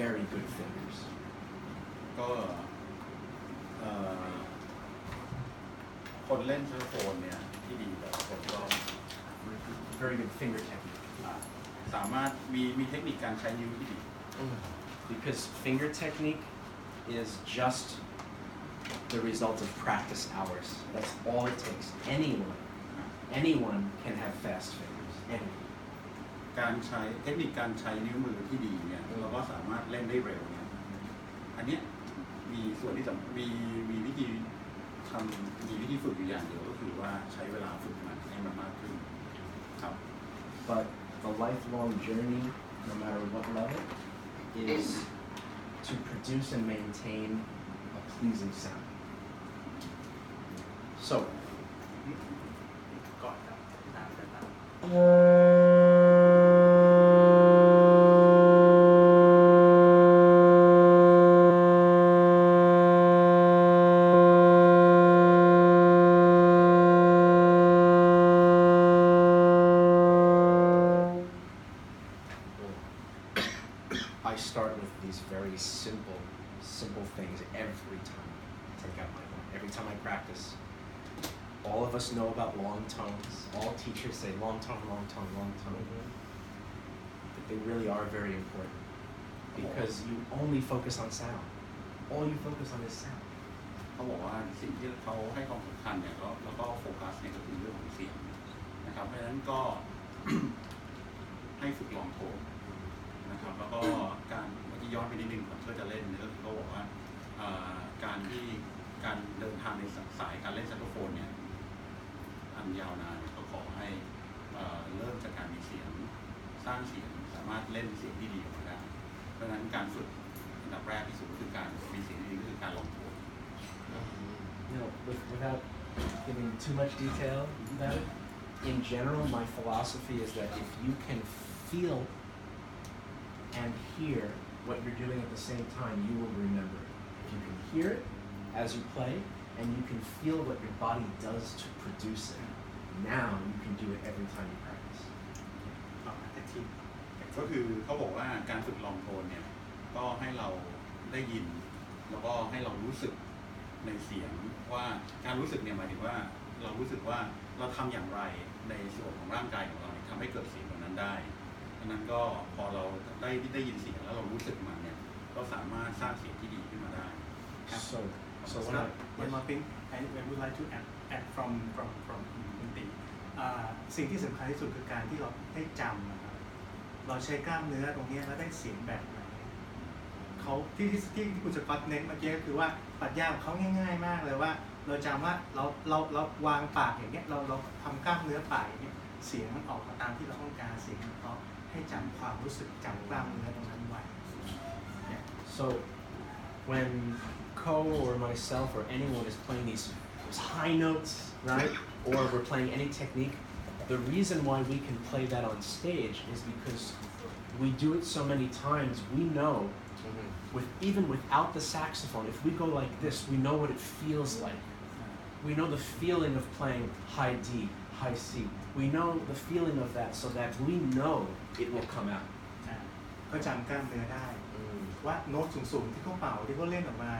very good fingers? ก็คนเล่นแซกโซโฟนเนี่ยที่ดีแต่ละคนก็ very good finger technique. สามารถมีเทคนิคการใช้นิ้วที่ดี Because finger technique is just the result of practice hours. That's all it takes. Anyone can have fast fingers. Anyone. การใช้เทคนิคการใช้นิ้วมือที่ดีเนี่ยเราก็สามารถเล่นได้เร็วเนี่ยอันเนี้ยมีส่วนที่มีวิธีฝึกอยู่อย่างเดียวก็คือว่าใช้เวลาฝึกมันให้มันมากขึ้นครับ But the lifelong journey, no matter what level, is to produce and maintain a pleasing sound. So, I start with these very simple things every time I take out my horn. Every time I practice. All of us know about long tones. All teachers say long tone, long tone, long tone. But they really are very important because you only focus on sound. All you focus on is sound. เขาบอกว่าสิ่งที่เขาให้ความสำคัญเนี่ยแล้วก็โฟกัสเนี่ยก็คือเรื่องของเสียงนะครับเพราะฉะนั้นก็ ให้ฝึกลองโทนนะครับแล้วก็การเมื่อกี้ย้อนไปนิดนึงก่อนเพื่อจะเล่นเนี่ยก็คือเขาบอกว่าการเดินทางในสายการเล่นแซกโซโฟนเนี่ยอันยาวนานก็ขอให้เริ่มจากการมีเสียงสร้างเสียงสามารถเล่นเสียงที่ดีออกมาได้เพราะฉะนั้นการฝึกอันดับแรกที่สุดก็คือการมีเสียงที่ดีก็คือการลองโทน Without giving too much detail about it, in general, my philosophy is that if you can feel and hear what you're doing at the same time, you will remember it. If you can hear it as you play, and you can feel what your body does to produce it, now you can do it every time you practice. ก็คือเขาบอกว่าการฝึกลองโทนเนี่ยก็ให้เราได้ยินแล้วก็ให้เรารู้สึกในเสียงว่าการรู้สึกเนี่ยหมายถึงว่าเรารู้สึกว่าเราทำอย่างไรในส่วนของร่างกายของเราทำให้เกิดเสียงแบบนั้นได้ดังนั้นก็พอเราได้ยินเสียงแล้วเรารู้สึกมันเนี่ยก็สามารถสร้างเสียงที่ดีขึ้นมาได้ So one more thing I would like to add from คุณติ๋งสิ่งที่สำคัญที่สุดคือการที่เราได้จำนะครับเราใช้กล้ามเนื้อตรงนี้แล้วได้เสียงแบบไหนเขาที่คุณสกอตเน้นเมื่อกี้ก็คือว่าปรัชญาของเขาง่ายๆมากเลยว่าเราจำว่าเราวางปากอย่างเงี้ยเราทำกล้ามเนื้อปากอย่างเงี้ยเสียงมันออกมาตามที่เราต้องการเสียงมันออกให้จำความรู้สึกจำกล้ามเนื้อตรงนั้นไว้ So when Ko or myself or anyone is playing these high notes, right, or we're playing any technique, the reason why we can play that on stage is because we do it so many times. We know, even without the saxophone, if we go like this, we know what it feels like. We know the feeling of playing high D, high C. We know the feeling of that so that we know it will come out. ก็จำกล้ามเนื้อได้ว่าโน้ตสูงๆที่เขาเป่าที่เขาเล่นออกมา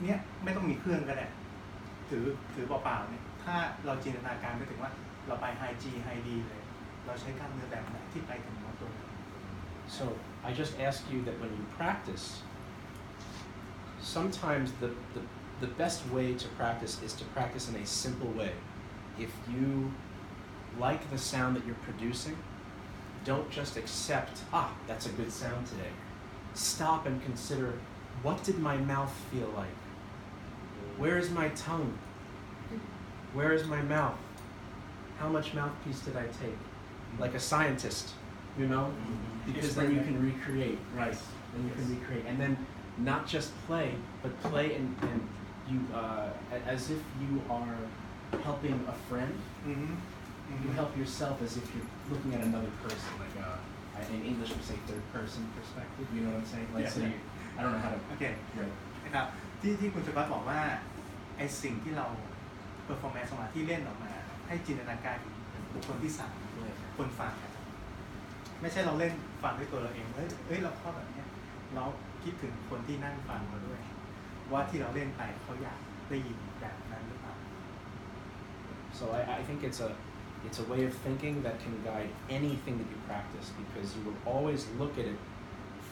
เนี่ยไม่ต้องมีเครื่องก็ได้ถือเปล่าๆเนี่ยถ้าเราจินตนาการไปถึงว่าเราไป high G high D เลยเราใช้กล้ามเนื้อแบบไหนที่ไปถึงโน้ตตัวนั้น So I just ask you that when you practice, sometimes the best way to practice is to practice in a simple way. If you like the sound that you're producing, don't just accept, that's a good sound today. Stop and consider, what did my mouth feel like? Where is my tongue? Where is my mouth? How much mouthpiece did I take? Like a scientist, you know? Because then you can recreate, right? Then you can recreate. And then not just play, but play and you, as if you are helping a friend. You help yourself as if you're looking at another person, like in English we say third person perspective. You know what I'm saying? Like so I don't know how to. Okay. Right. นะครับที่คุณสกอตบอกว่าไอ้สิ่งที่เรา performance ออกมาที่เล่นออกมาให้จินตนาการถึงบุคคลที่สามคนฟังไม่ใช่เราเล่นฟังด้วยตัวเราเองเฮ้ยเราเข้าแบบนี้ แล้วคิดถึงคนที่นั่งฟังเราด้วยว่าที่เราเล่นไปเขาอยากได้ยินแบบนั้นหรือเปล่า So I think it's a way of thinking that can guide anything that you practice because you will always look at it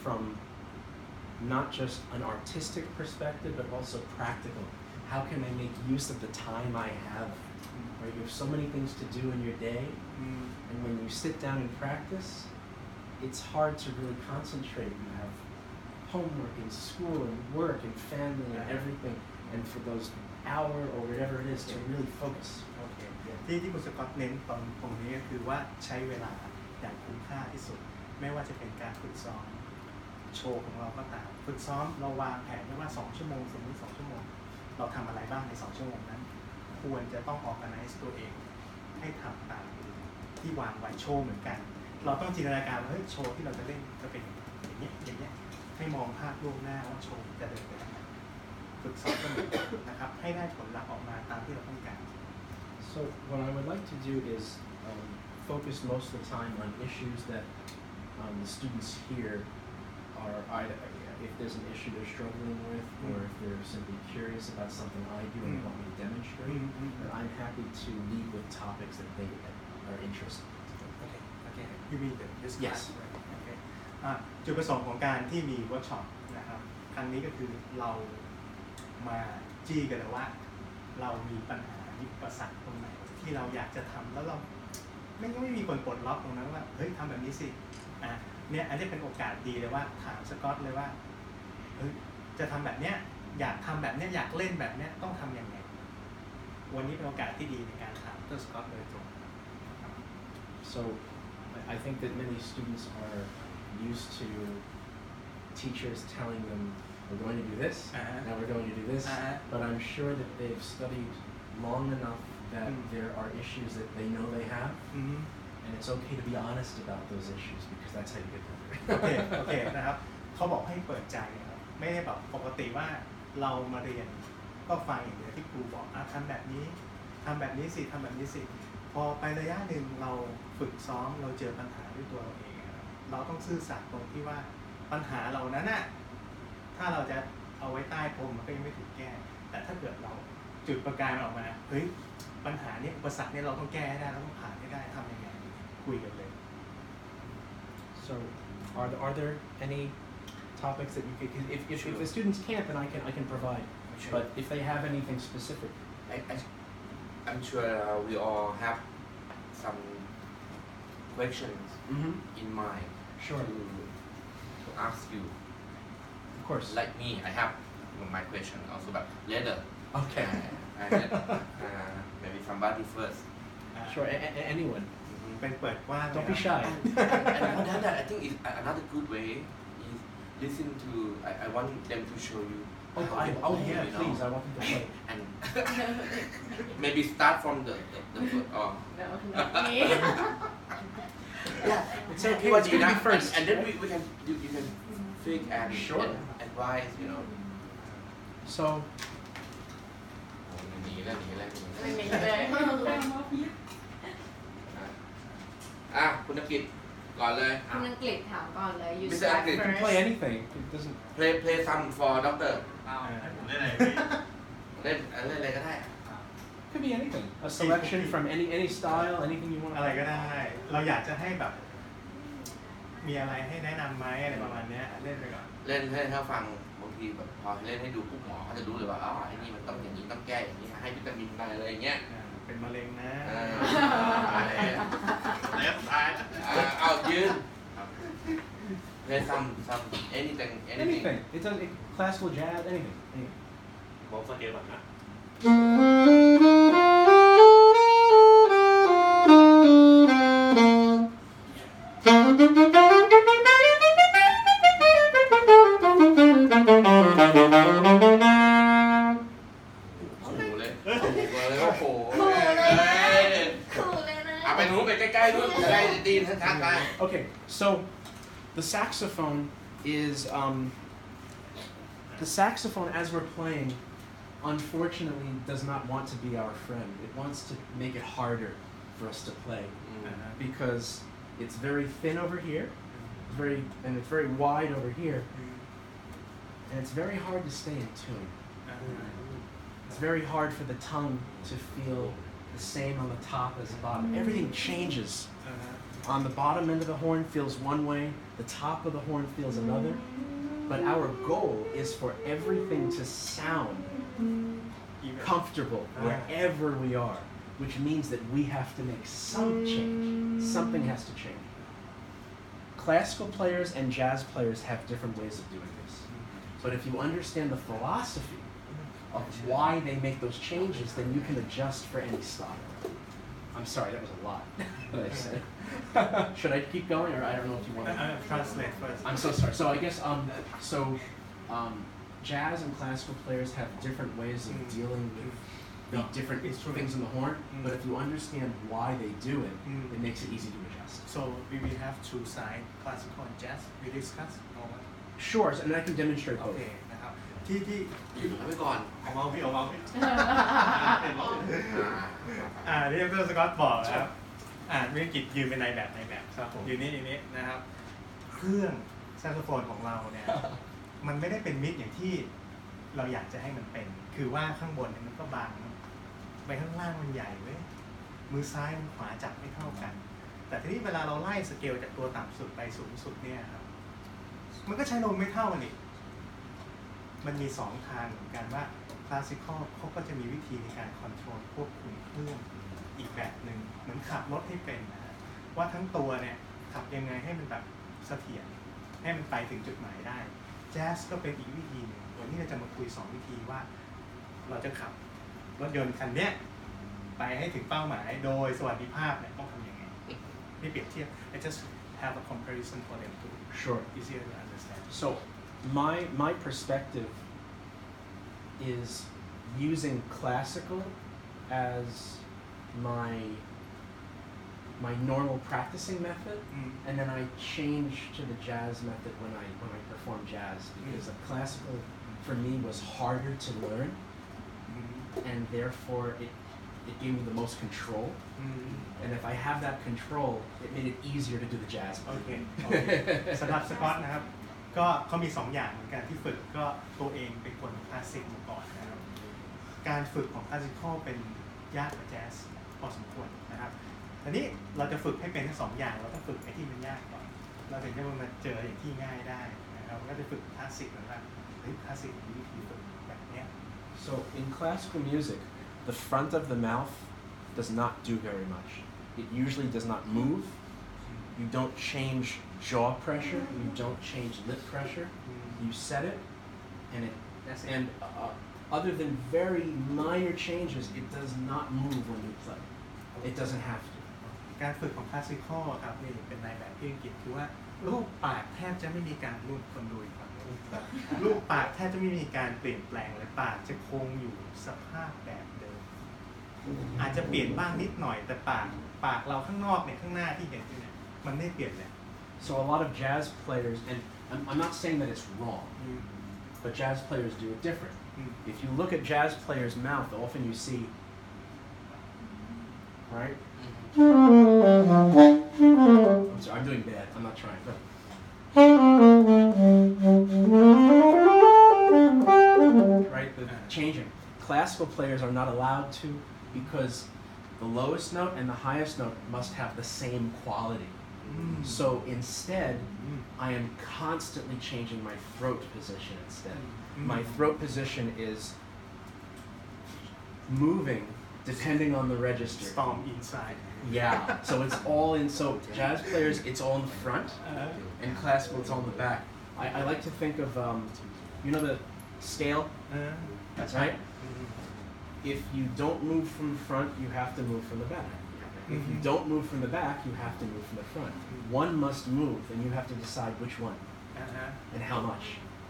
from not just an artistic perspective but also practical. How can I make use of the time I have? Right? You have so many things to do in your day, and when you sit down and practice, it's hard to really concentrate. You have homework and school and work and family and everything, and for those hour or whatever it is to really focus. โอเคที่คุณสกอตเน้นตรงนี้ก็คือว่าใช้เวลาอย่างคุ้มค่าที่สุดไม่ว่าจะเป็นการฝึกซ้อมโชว์ของเราก็ตามฝึกซ้อมเราวางแผนไว้ว่า2ชั่วโมงสมมติ2ชั่วโมงเราทำอะไรบ้างใน2ชั่วโมงนั้นควรจะต้อง organize ตัวเองให้ทำตามที่วางไว้โชว์เหมือนกันเราต้องจินตนาการว่าเฮ้ยโชว์ที่เราจะเล่นจะเป็นอย่างเงี้ยให้มองภาพล่วงหน้าว่าโชว์จะเดินไปทางไหนฝึกซ้อมก็เหมือนกันนะครับให้ได้ผลลัพธ์ออกมาตามที่เราต้องการ So what I would like to do is focus most of the time on issues that the students here are either if there's an issue they're struggling with or if they're simply curious about something I do and want me to demonstrate, then I'm happy to lead with topics that they are interested in. Okay. You mean this class? Yes. Okay. จุดประสงค์ของการที่มีเวิร์กช็อปนะครับครั้งนี้ก็คือเรามาจี้กันเลยว่าเรามีปัญหาอุปสรรคตรงไหนที่เราอยากจะทำแล้วเราไม่มีคนปลดล็อกตรงนั้นว่าเฮ้ยทำแบบนี้สิเนี่ยอันนี้เป็นโอกาสดีเลยว่าถามสกอตเลยว่าเฮ้ยจะทำแบบเนี้ยอยากทำแบบเนี้ยอยากเล่นแบบเนี้ยต้องทำยังไงวันนี้เป็นโอกาสที่ดีในการถามดร.สกอตโดยตรง So I think that many students are used to teachers telling them we're going to do this and we're going to do this but I'm sure that they've studied long enough that there are issues that they know they have and it's okay to be honest about those issues because that's how you get better. โอเคนะครับเขาบอกให้เปิดใจครับไม่ได้แบบปกติว่าเรามาเรียนก็ฟังอย่างเดียวที่ครูบอกทำแบบนี้ทำแบบนี้สิทำแบบนี้สิพอไประยะหนึ่งเราฝึกซ้อมเราเจอปัญหาด้วยตัวเราเองเราต้องซื่อสัตย์ตรงที่ว่าปัญหาเหล่านั้นน่ะถ้าเราจะเอาไว้ใต้พรมมันก็ยังไม่ถูกแก้แต่ถ้าเกิดเราจุดประกายออกมาเฮ้ยปัญหานี้อุปสรรคนี้เราต้องแก้ให้ได้เราต้องผ่านให้ได้ทำยังไงคุยกันเลย So are there any topics that you could if the students can't then I can provide but if they have anything specific I'm sure we all have some questions in mind sure to ask you of course like me I have my question also but later okay maybe somebody first sure anyone เป็นเปิดกว้าง don't be shy and more than that I think is another good way is listen to I want them to show you yeah please I want them to play and maybe start from the first No, not me. yeah it's okay it's good to be first and then we can you can think and Sure. advise so หนีแล้ว ไม่มีเลย คุณนักกิจก่อนเลย คุณอังกฤษถามก่อนเลย you Mr. start Anglid, you can first play anything it doesn't play some for doctor ให้ผมเล่นอะไรดี เล่นอะไรก็ได้ could be anything a selection from any style anything you want อะไรก็ได้ เราอยากจะให้แบบมีอะไรให้แนะนำไหมอะไรประมาณนี้เล่นไปก่อน เล่นให้เขาฟังบางทีแบบพอเล่นให้ดูปุ๊บหมอเขาจะรู้เลยว่าอ๋อไอ้นี่มันต้องอย่างนี้ต้องแก้อย่างนี้ให้วิตามินอะไรอย่างเงี้ย เป็นมะเร็งนะ อะไร แล้วสุดท้าย เอายืน play some anything anything it's a classical jazz anything บอกสเกลก่อนนะ ขู่เลยโอ้โห ขู่เลยนะ เอาไปนู้นไปใกล้ๆนู้นจะได้ดีนชัดๆไป okay so the saxophone is the saxophone as we're playing unfortunately does not want to be our friend it wants to make it harder for us to play because it's very thin over here and it's very wide over here and it's very hard to stay in tune. It's very hard for the tongue to feel the same on the top as the bottom. Everything changes. On the bottom end of the horn feels one way, the top of the horn feels another. But our goal is for everything to sound comfortable wherever we are, which means that we have to make some change. Something has to change. Classical players and jazz players have different ways of doing this. But if you understand the philosophy of why they make those changes, then you can adjust for any style. I'm sorry, that was a lot that I said. Should I keep going, or I don't know if you want to... Translate first. I'm so sorry. So I guess, jazz and classical players have different ways of dealing with the different things in the horn, but if you understand why they do it, it makes it easy to adjust. So we will have two sides, classical and jazz. We discuss or what? Sure, and I can demonstrate โอ both. เคนะครับที่ อยู่ไว้ก่อน เอาเมาส์พี่ที่ดร.สกอตบอกนะครับวิกิตยืนเป็นนายแบบครับผมอยู่นี่นะครับ เครื่องแซกโซโฟนของเราเนี่ย มันไม่ได้เป็นมิดอย่างที่เราอยากจะให้มันเป็น คือว่าข้างบนเนี่ยมันก็บางไปข้างล่างมันใหญ่เว้ยมือซ้ายมือขวาจับไม่เท่ากัน แต่ทีนี้เวลาเราไล่สเกลจากตัวต่ำสุดไปสูงสุดเนี่ยครับมันก็ใช้ลมไม่เท่ากันอีกมันมี2ทางเหมือนกันว่าคลาสสิคอลเขาก็จะมีวิธีในการคอนโทรลควบคุมเครื่องอีกแบบหนึ่งเหมือนขับรถให้เป็นนะฮะว่าทั้งตัวเนี่ยขับยังไงให้มันแบบเสถียรให้มันไปถึงจุดหมายได้แจ๊สก็เป็นอีกวิธีหนึ่งวันนี้เราจะมาคุย2วิธีว่าเราจะขับรถยนต์คันเนี้ยไปให้ถึงเป้าหมายโดยสวัสดิภาพเนี่ยต้องทำยังไงนี่เปรียบเทียบ I just have a comparison for them too Sure. easier to understand So my perspective is using classical as my normal practicing method, and then I change to the jazz method when I perform jazz, because the classical for me was harder to learn, and therefore it gave me the most control. And if I have that control, it made it easier to do the jazz. โอเค สำหรับสกอตนะครับก็เขามี2อย่างเหมือนกันที่ฝึกก็ตัวเองเป็นคนคลาสสิกมาก่อนนะครับการฝึกของคลาสสิคอลเป็นยากกว่าแจ๊สพอสมควรนะครับทีนี้เราจะฝึกให้เป็นทั้ง2อย่างเราต้องฝึกไอ้ที่มันยากก่อนเราถึงจะมาเจออย่างที่ง่ายได้นะครับก็จะฝึกคลาสสิกเหมือนกันคลาสสิกมีวิธีฝึกแบบนี้ So in classical music, the front of the mouth does not do very much. It usually does not move. You don't change jaw pressure. You don't change lip pressure. You set it, and other than very minor changes, it does not move when you play. It doesn't have to. การฝึกของคลาสสิคอลครับนี่เป็นนายแบบที่อังกฤษคือว่ารูปปากแทบจะไม่มีการรูปคนดูอีกฝั่งรูปปากแทบจะไม่มีการเปลี่ยนแปลงเลยปากจะคงอยู่สภาพแบบเดิมอาจจะเปลี่ยนบ้างนิดหน่อยแต่ปากเราข้างนอกเนี่ยข้างหน้าที่เห็นอยู่เนี่ยมันไม่เปลี่ยนเลย So a lot of jazz players, and I'm not saying that it's wrong, but jazz players do it different. If you look at jazz players' mouth, often you see, right? I'm sorry, I'm doing bad. I'm not trying. Right? The changing. Classical players are not allowed to because the lowest note and the highest note must have the same quality. So instead, I am constantly changing my throat position instead. My throat position is moving depending on the register. Storm inside. Yeah, so it's all in. So jazz players, it's all in the front, and classical, it's all in the back. I like to think of, you know, the scale. That's right. If you don't move from the front, you have to move from the back. If you don't move from the back, you have to move from the front. One must move, and you have to decide which one and how much.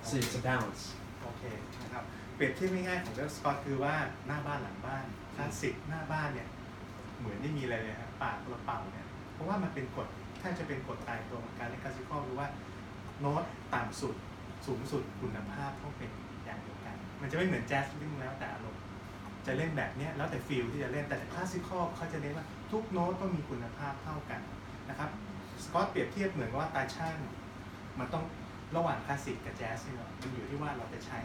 So it's a balance. โอเคนะครับเปรียบเทียบง่ายๆของดร.สกอตคือว่าหน้าบ้านหลังบ้านคลาสสิกหน้าบ้านเนี่ยเหมือนไม่มีอะไรเลยครับปากเราเป่าเนี่ยเพราะว่ามันเป็นกฎถ้าจะเป็นกฎตายตัวของการเล่นคลาสสิคอลคือว่าโน้ตต่ำสุดสูงสุดคุณภาพต้องเป็นอย่างเดียวกันมันจะไม่เหมือนแจ๊สที่แล้วแต่อารมณ์จะเล่นแบบนี้แล้วแต่ฟีลที่จะเล่นแต่คลาสสิคอลเขาจะเน้นว่าทุกโน้ตต้องมีคุณภาพเท่ากันนะครับสกอตเปรียบเทียบเหมือนว่าตาช่างมันต้อง ระหว่างคลาสสิกกับแจ๊สเนี่ยมันอยู่ที่ว่าเราจะใช้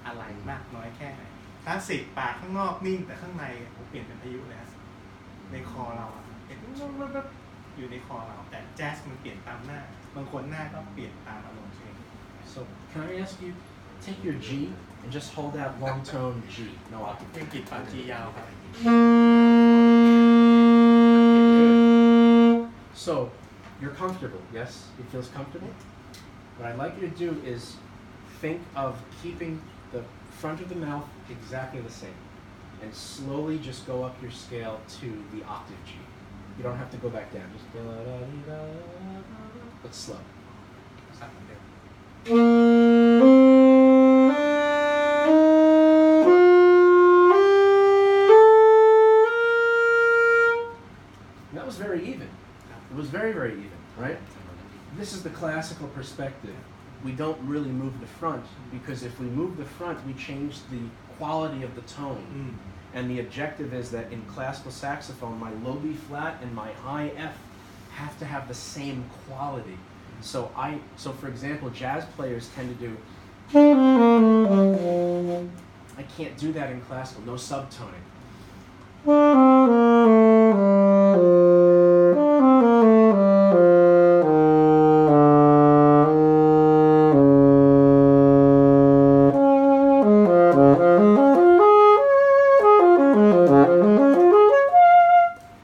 อะไรมากน้อยแค่ไหนคลาสสิกปากข้างนอกนิ่งแต่ข้างในเปลี่ยนเป็นพายุเลยในคอเราเป็นอยู่ในคอเราแต่แจ๊สมันเปลี่ยนตามหน้าบางคนหน้าก็เปลี่ยนตามอารมณ์เอง So can I ask you, take your G and just hold that long tone G. No เพลงกิจปากจียาวครับ So you're comfortable, yes? It feels comfortable? What I'd like you to do is think of keeping the front of the mouth exactly the same and slowly just go up your scale to the octave G. You don't have to go back down, just but slow. สักเหมือนเดิม That was very even. It was very, very even, right? This is the classical perspective. We don't really move the front because if we move the front, we change the quality of the tone. And the objective is that in classical saxophone, my low B flat and my high F have to have the same quality. So for example, jazz players tend to do. I can't do that in classical. No subtoning.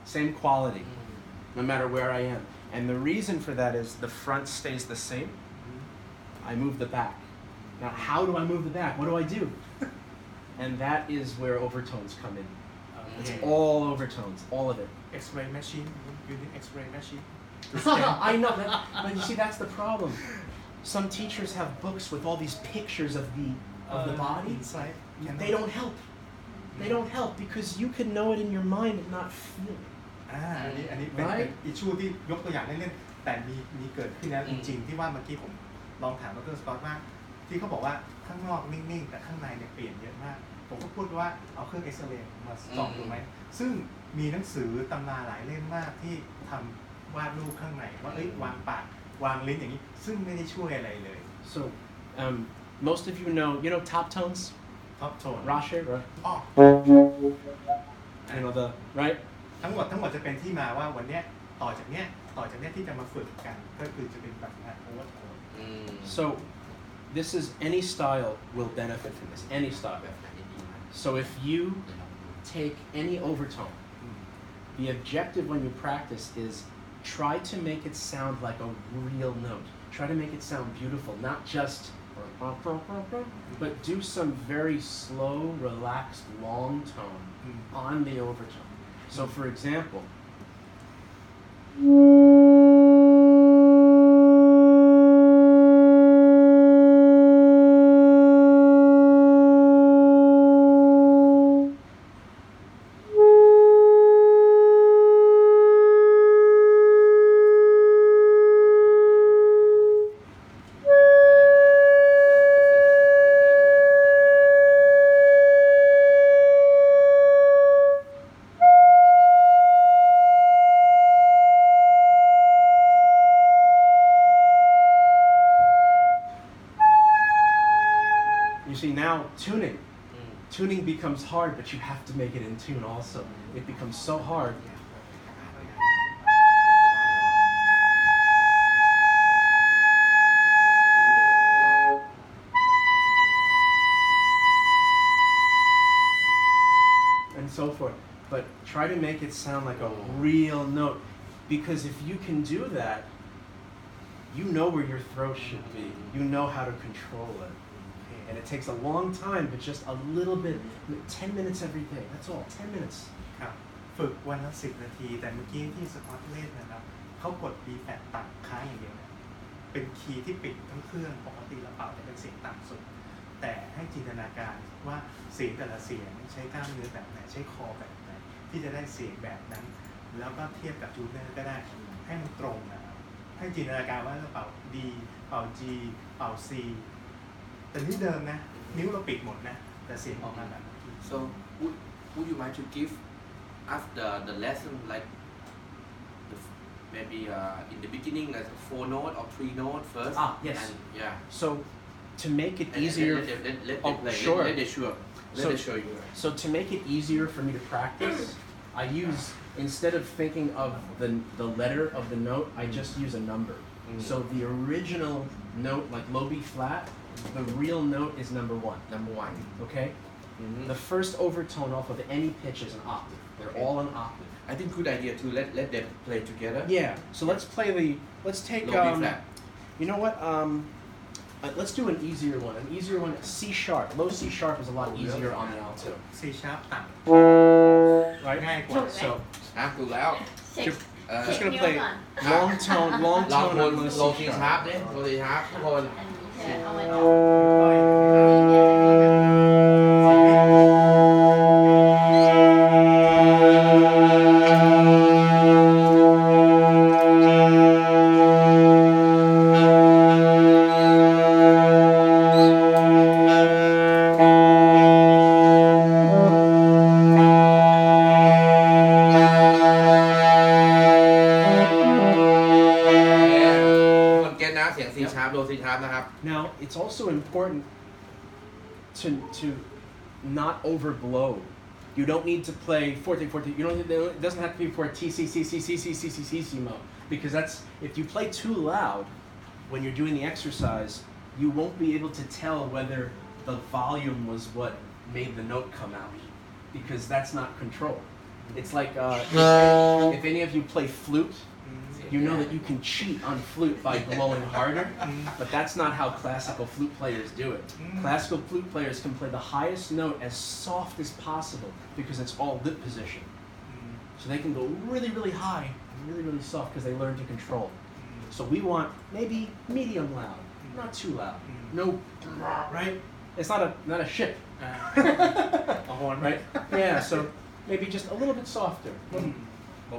Same quality, no matter where I am. And the reason for that is the front stays the same. I move the back. Now, how do I move the back? What do I do? And that is where overtones come in. It's all overtones, all of it. X-ray machine using X-ray machine I know, but you see, that's the problem. Some teachers have books with all these pictures of the body. inside They don't help. They don't help because you can know it in your mind and not feel it. อันนี้เป็นอิชชูที่ยกตัวอย่างเล่นๆแต่มีเกิดขึ้นแล้วจริงๆที่ว่าเมื่อกี้ผมลองถามดร.สกอตว่าที่เขาบอกว่าข้างนอกนิ่งๆแต่ข้างในเนี่ยเปลี่ยนเยอะมากผมก็พูดว่าเอาเครื่องเอ็กซเรย์มาส่องดูไหมซึ่งมีหนังสือตำราหลายเล่มมากที่ทำวาดรูปข้างในว่าวางปากวางลิ้นอย่างนี้ซึ่งไม่ได้ช่วยอะไรเลย So most of you know top tones, top tone Rashe, right? อ๋อ You know the right. ทั้งหมดจะเป็นที่มาว่าวันเนี้ยต่อจากเนี้ยที่จะมาฝึกกันก็คือจะเป็นแบบโอเวอร์โทน So this is any style will benefit from this. Any style. So if you take any overtone, the objective when you practice is try to make it sound like a real note. Try to make it sound beautiful, not just but do some very slow, relaxed, long tone on the overtone. So for example, you see now tuning becomes hard, but you have to make it in tune also. It becomes so hard. And so forth. But try to make it sound like a real note. Because if you can do that, you know where your throat should be. You know how to control it. And it takes a long time, but just a little bit, 10 minutes every day. That's all, 10 minutes. ครับฝึกวันละ10 นาทีแต่เมื่อกี้ที่สกอตเล่นนะครับเขากด B แฟลตต่ำค้างอย่างเดียวนะเป็นคีย์ที่ปิดทั้งเครื่องปกติเราเป่าจะเป็นเสียงต่ำสุดแต่ให้จินตนาการว่าเสียงแต่ละเสียงใช้กล้ามเนื้อแบบไหนใช้คอแบบไหนที่จะได้เสียงแบบนั้นแล้วก็เทียบกับจูเนอร์ก็ได้ให้มันตรงนะครับให้จินตนาการว่าเราเป่า D เป่า G เป่า C แต่นี่เดิมนะนิ้วเราปิดหมดนะแต่เสียงออกมาแบบนั้น So would you mind to give after the lesson like maybe in the beginning like 4 note or 3 note first. Ah, yes. And, yeah. So to make it And easier, let oh, them play. sure. Let them show you. So to make it easier for me to practice, I use, instead of thinking of the letter of the note, I just use a number. So the original note, like low B flat, the real note is number 1. Number 1. Okay? The first overtone off of any pitch is an octave. They're all an octave. I think good idea to let them play together. Yeah. So let's play let's take, Low B flat. you know what, let's do an easier one. An easier one, C sharp. Low C sharp is a lot easier on the alto. C sharp ต่ Right? ำง่ายกว่า So ถูกแล้ว เช็ค just gonna นิ้ว play ก่อน long tone ลอง on คน low โล C ซี sharp. ชาร์ปเนี่ยโลซีชาร์ปทุกคน อันนี้ใช่เอาไว้ คนเก็ตนะเสียง C sharp โล C sharp นะครับ Now, it's also important to not overblow. You don't need to play forte forte. You don't. It doesn't have to be fortissimo because that's if you play too loud when you're doing the exercise, you won't be able to tell whether the volume was what made the note come out because that's not control. It's like if any of you play flute, you know that you can cheat on flute by blowing harder, but that's not how classical flute players do it. Classical flute players can play the highest note as soft as possible because it's all lip position. So they can go really, really high and really, really soft because they learn to control. So we want maybe medium loud, not too loud. No, right? It's not a ship, เอาฮอน right? Yeah, so maybe just a little bit softer. เบา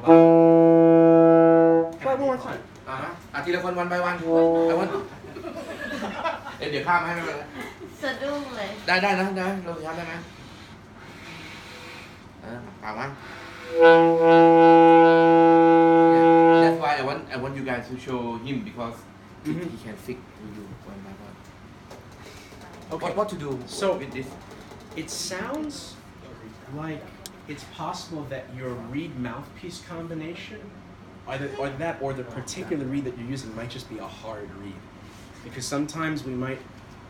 Try one more time. ทีละคนวันไปวันไปวันเดี๋ยวข้ามให้ไม่เป็นไร สะดุ้งเลย ได้นะโลซีชาร์ปได้ไหมถามว่า That's why I want you guys to show him because he can fix to you one by one. Okay. What to do So with this? it sounds like it's possible that your reed mouthpiece combination, or the particular reed that you're using might just be a hard reed, because sometimes we might,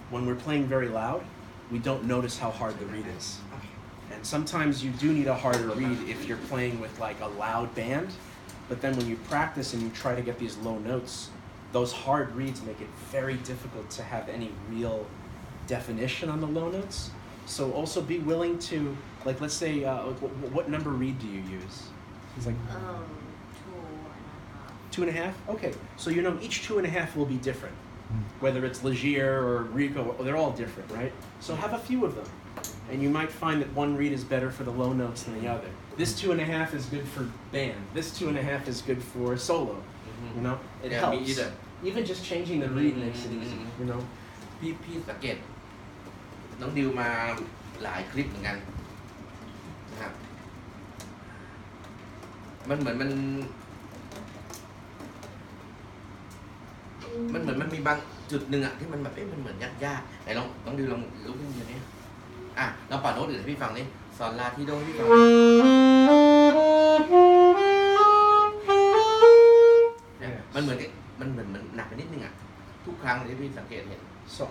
when we're playing very loud, we don't notice how hard the reed is, and sometimes you do need a harder reed if you're playing with like a loud band, but then when you practice and you try to get these low notes, those hard reeds make it very difficult to have any real definition on the low notes. So also be willing to, like, let's say, what number reed do you use? It's like 2.5. Okay, so you know each 2.5 will be different, whether it's Legier or Rico, they're all different, right? So have a few of them, and you might find that one reed is better for the low notes than the other. This 2.5 is good for band. This 2.5 is good for solo. You know, it Yeah, me helps. either. Even just changing the reed makes it easy. You know. พี่สังเกตน้องดิวมาหลายคลิปเหมือนกันนะครับมันเหมือนมันมีบางจุดหนึ่งอะที่มันแบบมันเหมือนยากๆไหนน้องดิวลองลุกขึ้นเดี๋ยวนี้เราเป่าโน้ตอื่นให้พี่ฟังนี่สอนลาที่โดให้พี่ฟังมันเหมือนหนักไปนิดนึงอะทุกครั้งที่พี่สังเกตเห็นSo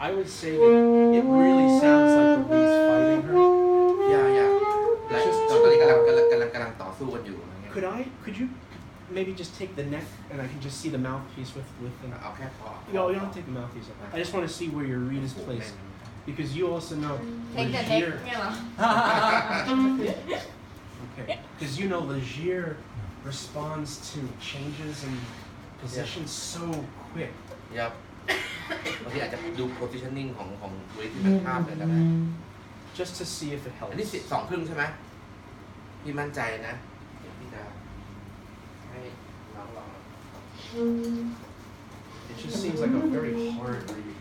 I would say that it really sounds like the reed's fighting her. Yeah. Like ตอนนี้กำลังต่อสู้กันอยู่ Could you maybe just take the neck and I can just see the mouthpiece with the. เอาแค่พอ You don't take the mouthpiece up. I just want to see where your reed is placed because you also know เทคแต่เน็ก Legier. เนี่ยเหรอ Okay, because you know Legier responds to changes in position so quick. ยับบางทีอาจจะดู positioning ของเวทที่มันพลาดเลยก็ได้ Just to see if it อันนี้ helps. 2 ครึ่งใช่ไหมพี่มั่นใจนะเดี๋ยวพี่จะให้น้องลอง It just seems like a very hard reed.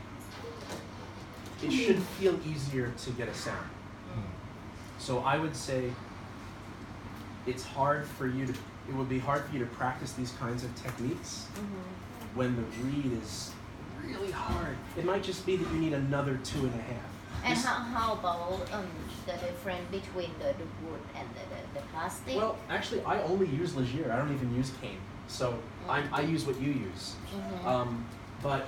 It should feel easier to get a sound. So I would say it's hard for you to it would be hard for you to practice these kinds of techniques when the reed is really hard. It might just be that you need another 2.5. And how about the difference between the wood and the plastic? Well, actually, I only use Ligier. I don't even use cane. So I use what you use. But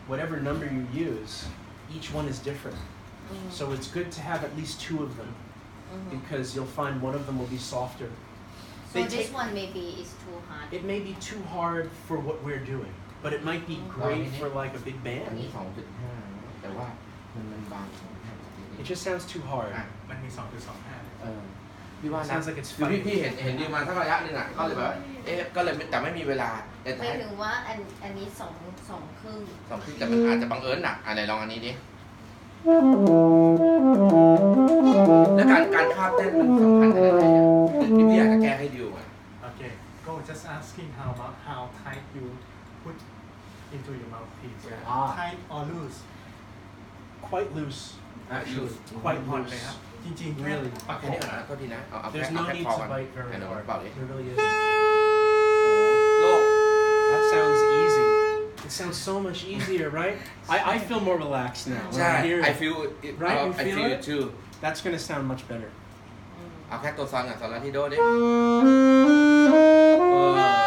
whatever number you use, each one is different. So it's good to have at least 2 of them because you'll find one of them will be softer. So this one maybe is too hard. It may be too hard for what we're doing, but it might be great for like a big อันนี้ band. 2.5 แต่ว่ามันบาง It just sounds too hard. มันมี 2.25 เออพี่ว่านะ Sounds like it's คือ funny. พี่เห็นดีมาสักระยะหนึ่งอ่ะก็เลยแบบว่าก็เลยแต่ไม่มีเวลาแต่ หมายถึงว่าอันนี้สองครึ่ง 2 ครึ่งแต่มันอาจจะบังเอิญหนักอะไรลองอันนี้ดิแล้วการคาบเต้นมันสำคัญขนาดไหนอ่ะพี่อยากจะแก้ให้ดูอ่ะ Okay, go just asking how tight you put into your mouthpiece. Tight or loose? Quite loose, actually. Quite ผ่อนเลยค loose. รับจริงๆ Really. ประ แค่ กบ นี้ก่อนนะโทษทีนะเอาแค่ There's no need พอ to กัน bite very เดี๋ยว hard. เปล่าดิ There really isn't. โลก That sounds easy. It sounds so much easier, right? I feel more relaxed now. When ใช่ I hear I it. feel it Right, you I feel feel it? it too That's gonna sound much better. เอาแค่ตัวซอนกับซอนลาทิโดดิ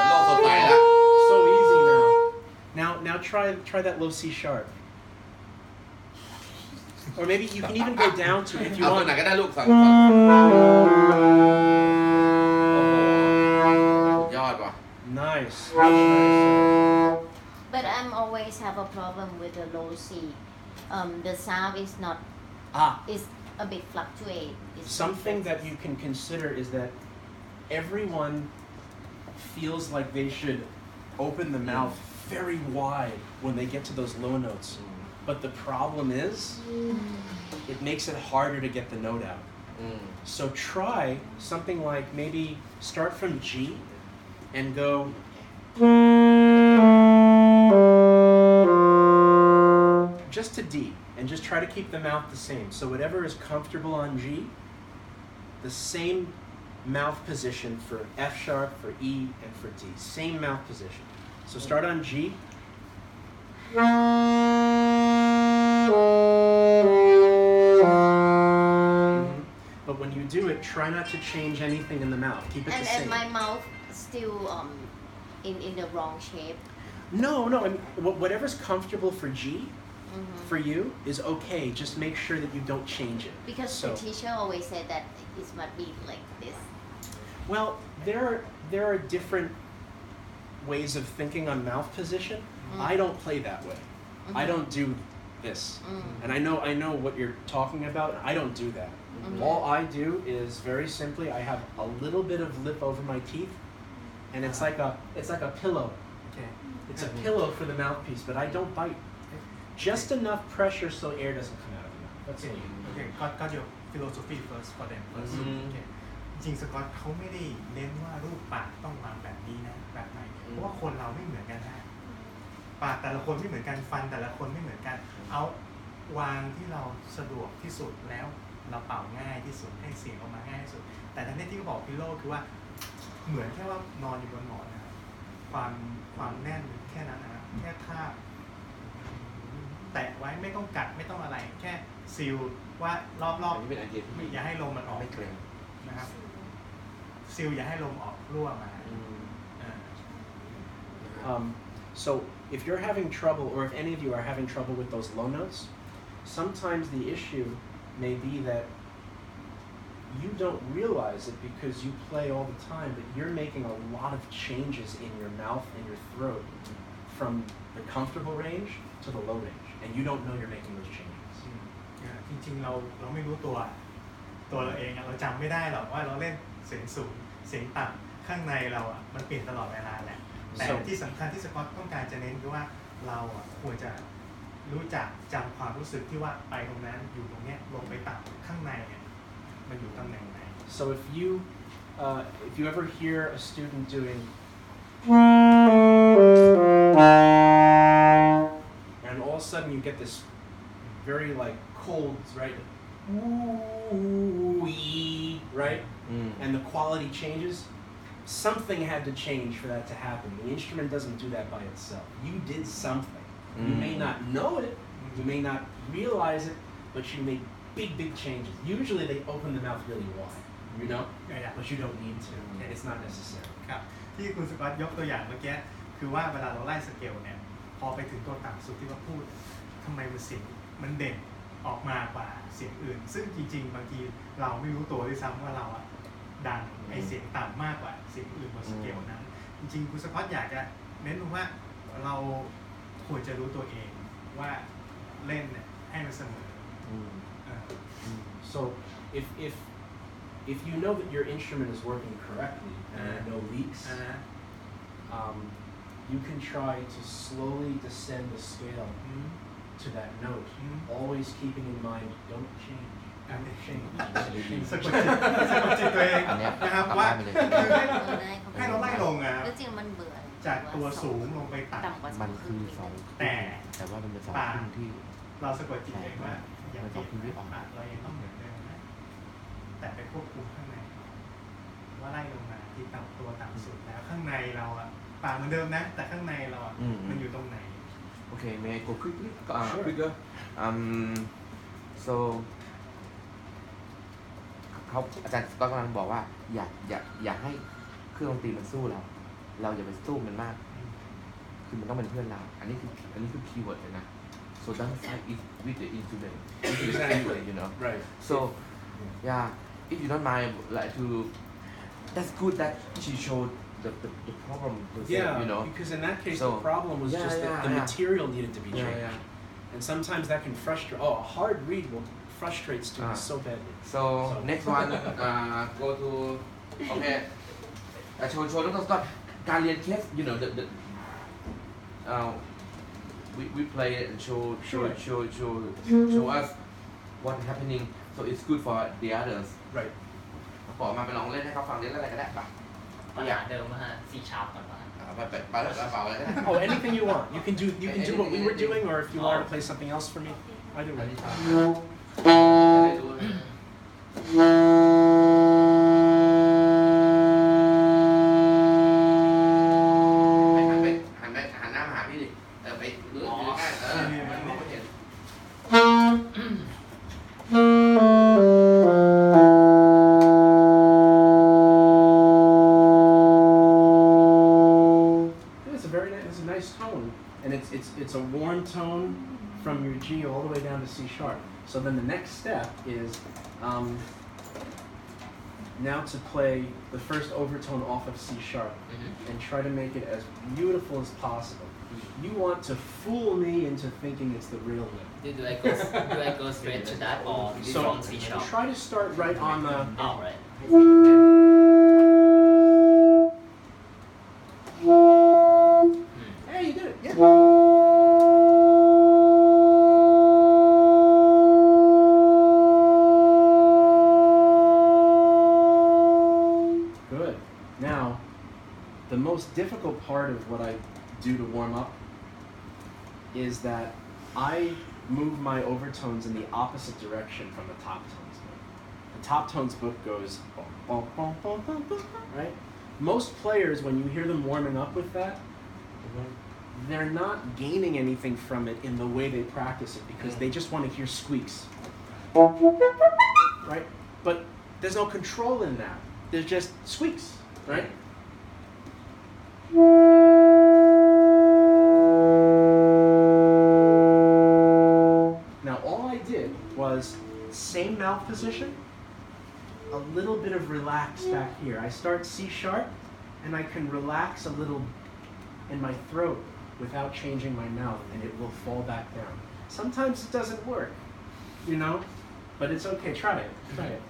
โลกสดใสละ So easy now. Now try that low C sharp. Or maybe you can even go down to it if you เอาตัว want. ไหนก็ได้ลูกซอนโอ้โหสุดยอดว่ะ Nice. But I'm always have a problem with the low C. The sound is not is a bit fluctuate. It's Something that you can consider is that everyone feels like they should open the mouth very wide when they get to those low notes. But the problem is, it makes it harder to get the note out. So try something like maybe start from G and go just to D and just try to keep the mouth the same. So whatever is comfortable on G, the same mouth position for F sharp, for E, and for D. Same mouth position. So start on G. But when you do it, try not to change anything in the mouth. Keep it the and same. my mouth still in the wrong shape. No. I mean, whatever's comfortable for G, for you, is okay. Just make sure that you don't change it. Because So, the teacher always said that it must be like this. well, there are different ways of thinking on mouth position. I don't play that way. I don't do this. And I know what you're talking about. I don't do that. All I do is very simply I have a little bit of lip over my teeth, and it's like a pillow. Okay. It's a pillow for the mouthpiece, but I don't bite. Just enough pressure so air doesn't come out of the mouth. That's Okay. all. Okay. Got your philosophy first for them first. Okay. จริงๆสกอตเขาไม่ได้เน้นว่ารูปปากต้องวางแบบนี้นะแบบไหนเพราะว่าคนเราไม่เหมือนกันนะปากแต่ละคนไม่เหมือนกันฟันแต่ละคนไม่เหมือนกันเอาวางที่เราสะดวกที่สุดแล้วเราเป่าง่ายที่สุดให้เสียงออกมาง่ายที่สุดแต่ทั้งนี้ที่เขาบอกพิโลคือว่าเหมือนแค่ว่านอนอยู่บนหมอนนะครับความแน่นแค่นั้นนะครับแค่ทาบแตะไว้ไม่ต้องกัดไม่ต้องอะไรแค่ซีลว่ารอบ อันนี้เป็นไอเดียที่ ๆอย่าให้ลมมันออก ไม่เกรง นะครับซีลอย่าให้ลมออกรั่วมา So if you're having trouble, or if any of you are having trouble with those low notes, sometimes the issue may be that you don't realize it because you play all the time, but you're making a lot of changes in your mouth and your throat from the comfortable range to the low range, and you don't know you're making those changes. จริงๆเราไม่รู้ตัวเราเองเราจำไม่ได้หรอกว่าเราเล่นเสียงสูงเสียงต่ำข้างในเรามันเปลี่ยนตลอดเวลาแหละแต่ที่สำคัญที่สกอตต้องการจะเน้นคือว่าเราควรจะรู้จักจำความรู้สึกที่ว่าไปตรงนั้นอยู่ตรงเนี้ยลงไปต่ำข้างในเนี่ยมันอยู่ตำแหน่งไหน So if you ever hear a student doing and all of a sudden you get this very like cold, right? Ooh, right? And the quality changes. something had to change for that to happen. The instrument doesn't do that by itself. You did something. You may not know it, you may not realize it, but you made big changes. Usually they open the mouth really wide, you know? Yeah. But you don't need to, and it's not necessary. ครับที่คุณสกอตยกตัวอย่างเมื่อกี้คือว่าเวลาเราไล่สเกลเนี่ยพอไปถึงตัวต่ำสุดที่ว่าพูดทำไมมันเสียงมันเด่นออกมากว่าเสียงอื่น ซึ่งจริงๆบางทีเราไม่รู้ตัวด้วยซ้ำว่าเราอะดังไอเสียงต่ำมากกว่าเสียงอื่นบนสเกลนั้นจริงๆคุณสกอตอยากจะเน้นว่าเราควรจะรู้ตัวเองว่าเล่นเนี่ยให้มันเสมอ So if you know that your instrument is working correctly and there are no leaks, you can try to slowly descend the scale to that note, always keeping in mind, don't change. Don't change. สะกดจิตตัวเองนะครับว่าให้เราไล่ลงอ่ะ แล้วจริงมันเบื่อ จากตัวสูงลงไปต่ำ มันคือสอง แต่ว่ามันเป็นสองครึ่งที่ เราสะกดจิตเองว่าอย่าเปลี่ยนเรายังต้องเหมือนเดิมนะแต่ไปควบคุมข้างในว่าไล่ลงมาที่ต่ำตัวต่ำสุดแล้วข้างในเราอะปากเหมือนเดิมนะแต่ข้างในเราอะมันอยู่ตรงไหน Okay, may I go quickly? Sure. Quicker. So เขาอาจารย์ก็กำลังบอกว่าอย่าให้เครื่องดนตรีมันสู้เราอย่าไปสู้มันมากคือมันต้องเป็นเพื่อนเราอันนี้คือคีย์เวิร์ดเลยนะ so don't fight it with the instrument anyway, you know. Right. So yeah, if you don't mind, like to that's good that she showed the problem herself, Yeah, you know. because in that case So, the problem was just that the material needed to be changed. And sometimes that can frustrate. Oh, a hard reed will frustrate students so badly. So next one, go to okay. โชว์ดร.สกอตการเรียนเคส you know the we play it and show us what happening, so it's good for the others. Right. บอกมาไปลองเล่นให้เขาฟังเล่นอะไรก็ได้ป่ะ ปัญหาเดิมว่าC# ก่อนว่า ไปเป่าอะไรก็ได้ Oh, anything you want. You can do what we were doing, or if you want to play something else for me. Either way. หันหน้ามาหาพี่ดิไปดูใกล้มันมองไม่เห็น It's a nice tone, and it's a warm tone from your G all the way down to C sharp. So then the next step is now to play the first overtone off of C sharp and try to make it as beautiful as possible. You want to fool me into thinking it's the real note. Do I go straight to that or So from C#? try to start right on the. Oh, right. Hey, you did it. Yeah. Good. Now, the most difficult part of what I do to warm up is that I move my overtones in the opposite direction from the top tones book. The top tones book goes bum, bum, bum, bum, bum, right? Most players, when you hear them warming up with that, they're not gaining anything from it in the way they practice it because they just want to hear squeaks. Right? But there's no control in that. There's just squeaks, right? Now all I did was same mouth position, a little bit of relax back here. I start C sharp and I can relax a little in my throat without changing my mouth and it will fall back down. Sometimes it doesn't work, you know, but it's okay. Try it. Try it.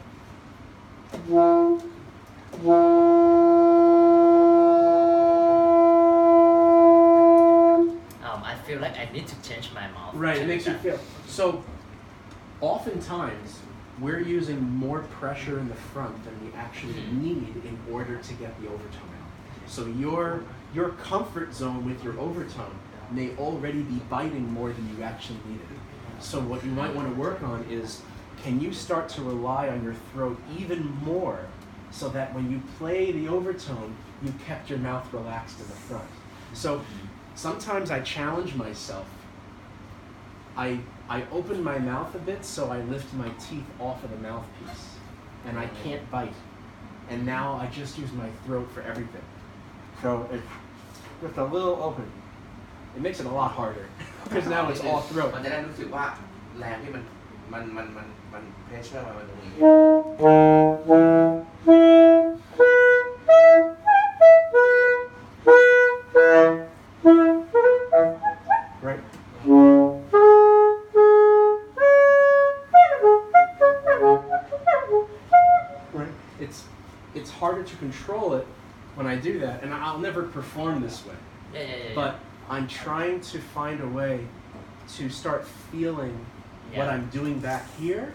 I feel like I need to change my mouth. Right, it makes you feel. So, oftentimes, we're using more pressure in the front than we actually need in order to get the overtone out. So your comfort zone with your overtone may already be biting more than you actually needed. So what you might want to work on is, can you start to rely on your throat even more so that when you play the overtone, you kept your mouth relaxed in the front. So sometimes I challenge myself. I open my mouth a bit so I lift my teeth off of the mouthpiece and I can't bite. And now I just use my throat for everything. So it's just a little open. It makes it a lot harder because now it's all throat. มันจะได้รู้สึกว่าแรงที่มันเพรสเชอร์มันตรงนี้ Right? Right? It's harder to control it when I do that, and I'll never perform this way. But I'm trying to find a way to start feeling what I'm doing back here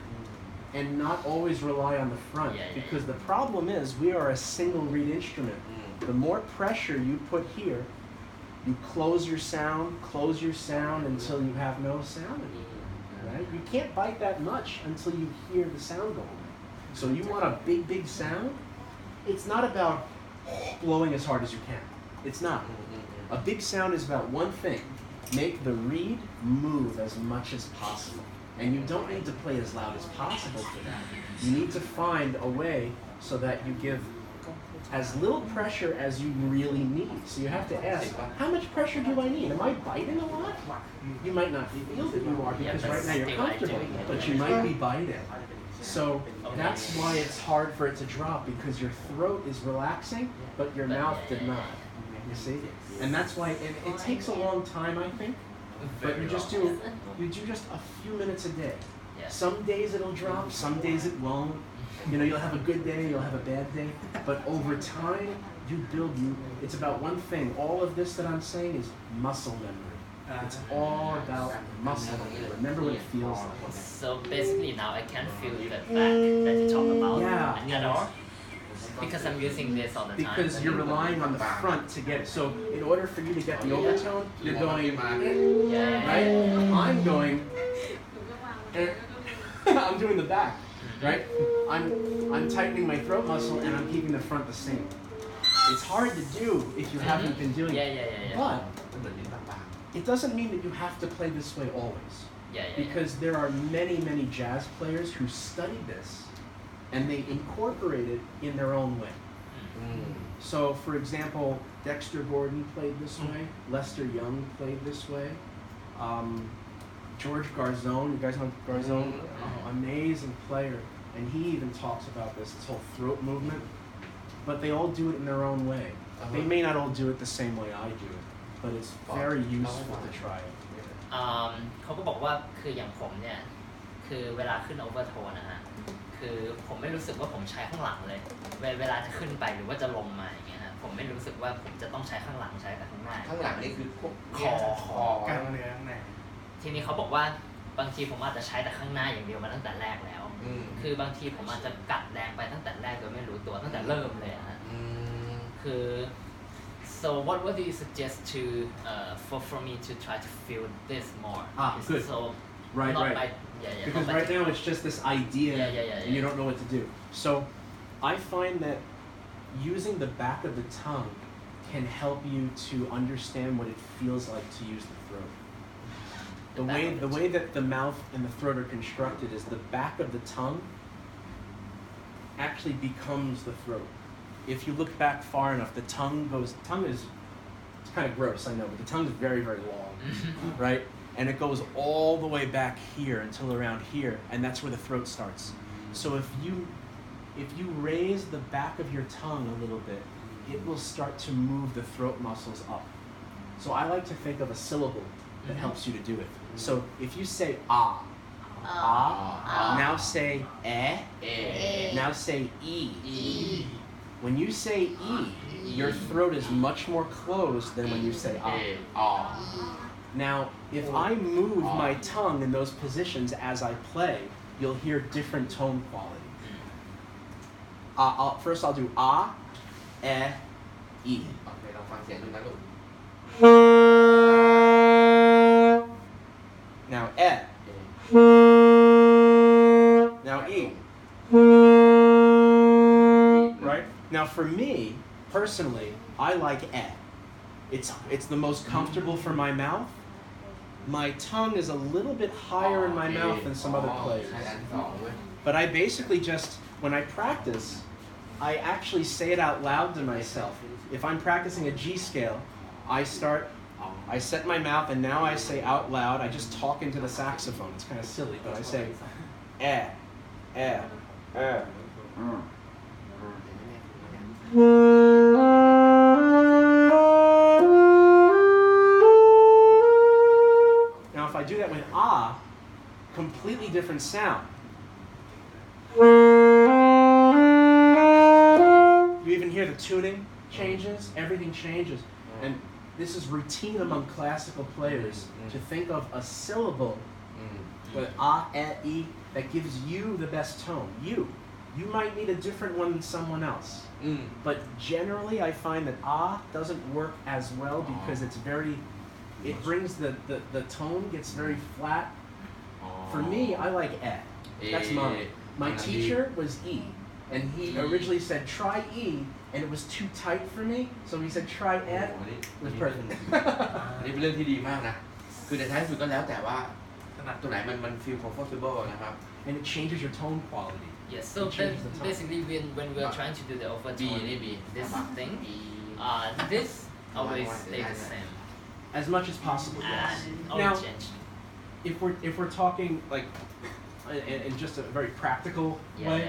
and not always rely on the front. Because the problem is we are a single reed instrument. The more pressure you put here, you close your sound until you have no sound anymore. Right? You can't bite that much until you hear the sound go away. So you want a big sound? It's not about blowing as hard as you can. It's not. A big sound is about one thing. Make the reed move as much as possible. And you don't need to play as loud as possible for that. You need to find a way so that you give as little pressure as you really need. So you have to ask, how much pressure do I need? Am I biting a lot? You might not feel that you are because right now you're comfortable, but you might be biting. So that's why it's hard for it to drop because your throat is relaxing, but your mouth did not. You see? And that's why it takes a long time, I think. But you do just a few minutes a day. Some days it'll drop, some days it won't. You know, you'll have a good day, you'll have a bad day. But over time, it's about one thing. All of this that I'm saying is muscle memory. It's all about muscle memory. Remember what it feels like. So basically now I can feel the back that you talk about. Yeah. At all. Because I'm using this all the time. Because you're relying on the front to get it. So in order for you to get the overtone, you're going, right? I'm going, I'm doing the back, right? I'm tightening my throat muscle and I'm keeping the front the same. It's hard to do if you haven't been doing it. But it doesn't mean that you have to play this way always. Because there are many jazz players who study this and they incorporate it in their own way. So, for example, Dexter Gordon played this way, Lester Young played this way, George Garzone, you guys know Garzone? Amazing player, and he even talks about this whole throat movement, but they all do it in their own way. They may not all do it the same way I do it, but it's very useful to try it. เขาก็บอกว่าคืออย่างผมเนี่ยคือเวลาขึ้นโอเวอร์โทนนะฮะคือผมไม่รู้สึกว่าผมใช้ข้างหลังเลยเวลาจะขึ้นไปหรือว่าจะลงมาอย่างเงี้ยฮะผมไม่รู้สึกว่าผมจะต้องใช้ข้างหลังใช้แต่ข้างหน้า ข้างหลังนี่คือพวก คอก ลางเนื้อข้างใน ทีนี้เขาบอกว่าบางทีผมอาจจะใช้แต่ข้างหน้าอย่างเดียวมาตั้งแต่แรกแล้ว คือบางทีผมอาจจะกัดแรงไปตั้งแต่แรกโดยไม่รู้ตัวตั้งแต่เริ่มเลยฮะคือ so what do you suggest to for me to try to feel this more Good. so Right. Because right now it's just this idea and you don't know what to do. So I find that using the back of the tongue can help you to understand what it feels like to use the throat. The way that the mouth and the throat are constructed is the back of the tongue actually becomes the throat. If you look back far enough, the tongue is, it's kind of gross, I know, but the tongue is very long, right? And it goes all the way back here until around here, and that's where the throat starts. So if you raise the back of your tongue a little bit, it will start to move the throat muscles up. So I like to think of a syllable that helps you to do it. So if you say ah, now say eh, now say e. When you say e, your throat is much more closed than when you say ah. Now, if I move my tongue in those positions as I play, you'll hear different tone quality. First I'll do ah, eh, e. โอเคเราฟังเสียงดูนะลูก Now eh. Now e. Right? Now for me, personally, I like eh. It's the most comfortable for my mouth. My tongue is a little bit higher in my mouth than some other players. But I basically just, when I practice, I actually say it out loud to myself. If I'm practicing a G scale, I set my mouth and now I say out loud, I just talk into the saxophone. It's kind of silly, but I say eh, eh, eh. Now if I do that with ah, completely different sound. You even hear the tuning changes, everything changes. And this is routine among classical players to think of a syllable with ah, eh, e that gives you the best tone. You might need a different one than someone else. But generally I find that ah doesn't work as well because it brings the tone gets very flat. For me, I like eh. That's mine. My teacher was E. And he originally said try E, and it was too tight for me, so he said try eh. It was perfect. อันนี้เป็นเรื่องที่ดีมากนะ คือในท้ายสุดก็แล้วแต่ว่าตัวไหนมัน feel comfortable นะครับ And it changes your tone quality. Yes, so basically when we're trying to do the overtone, this thing, this always stays the same. As much as possible, yes. And Now, only change. if we're talking like in just a very practical way,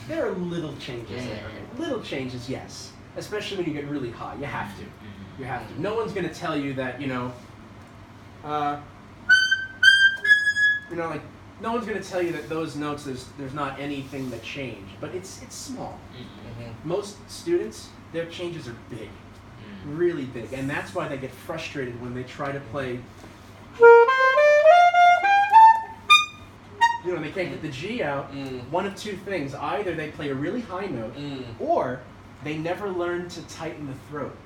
there are little changes there. Little changes, yes. Especially when you get really high, you have to. You have to. No one's going to tell you that, like no one's going to tell you that those notes there's not anything that changed, but it's small. Most students, their changes are big. Really big, and that's why they get frustrated when they try to play. They can't get the G out. One of two things: either they play a really high note, or they never learn to tighten the throat.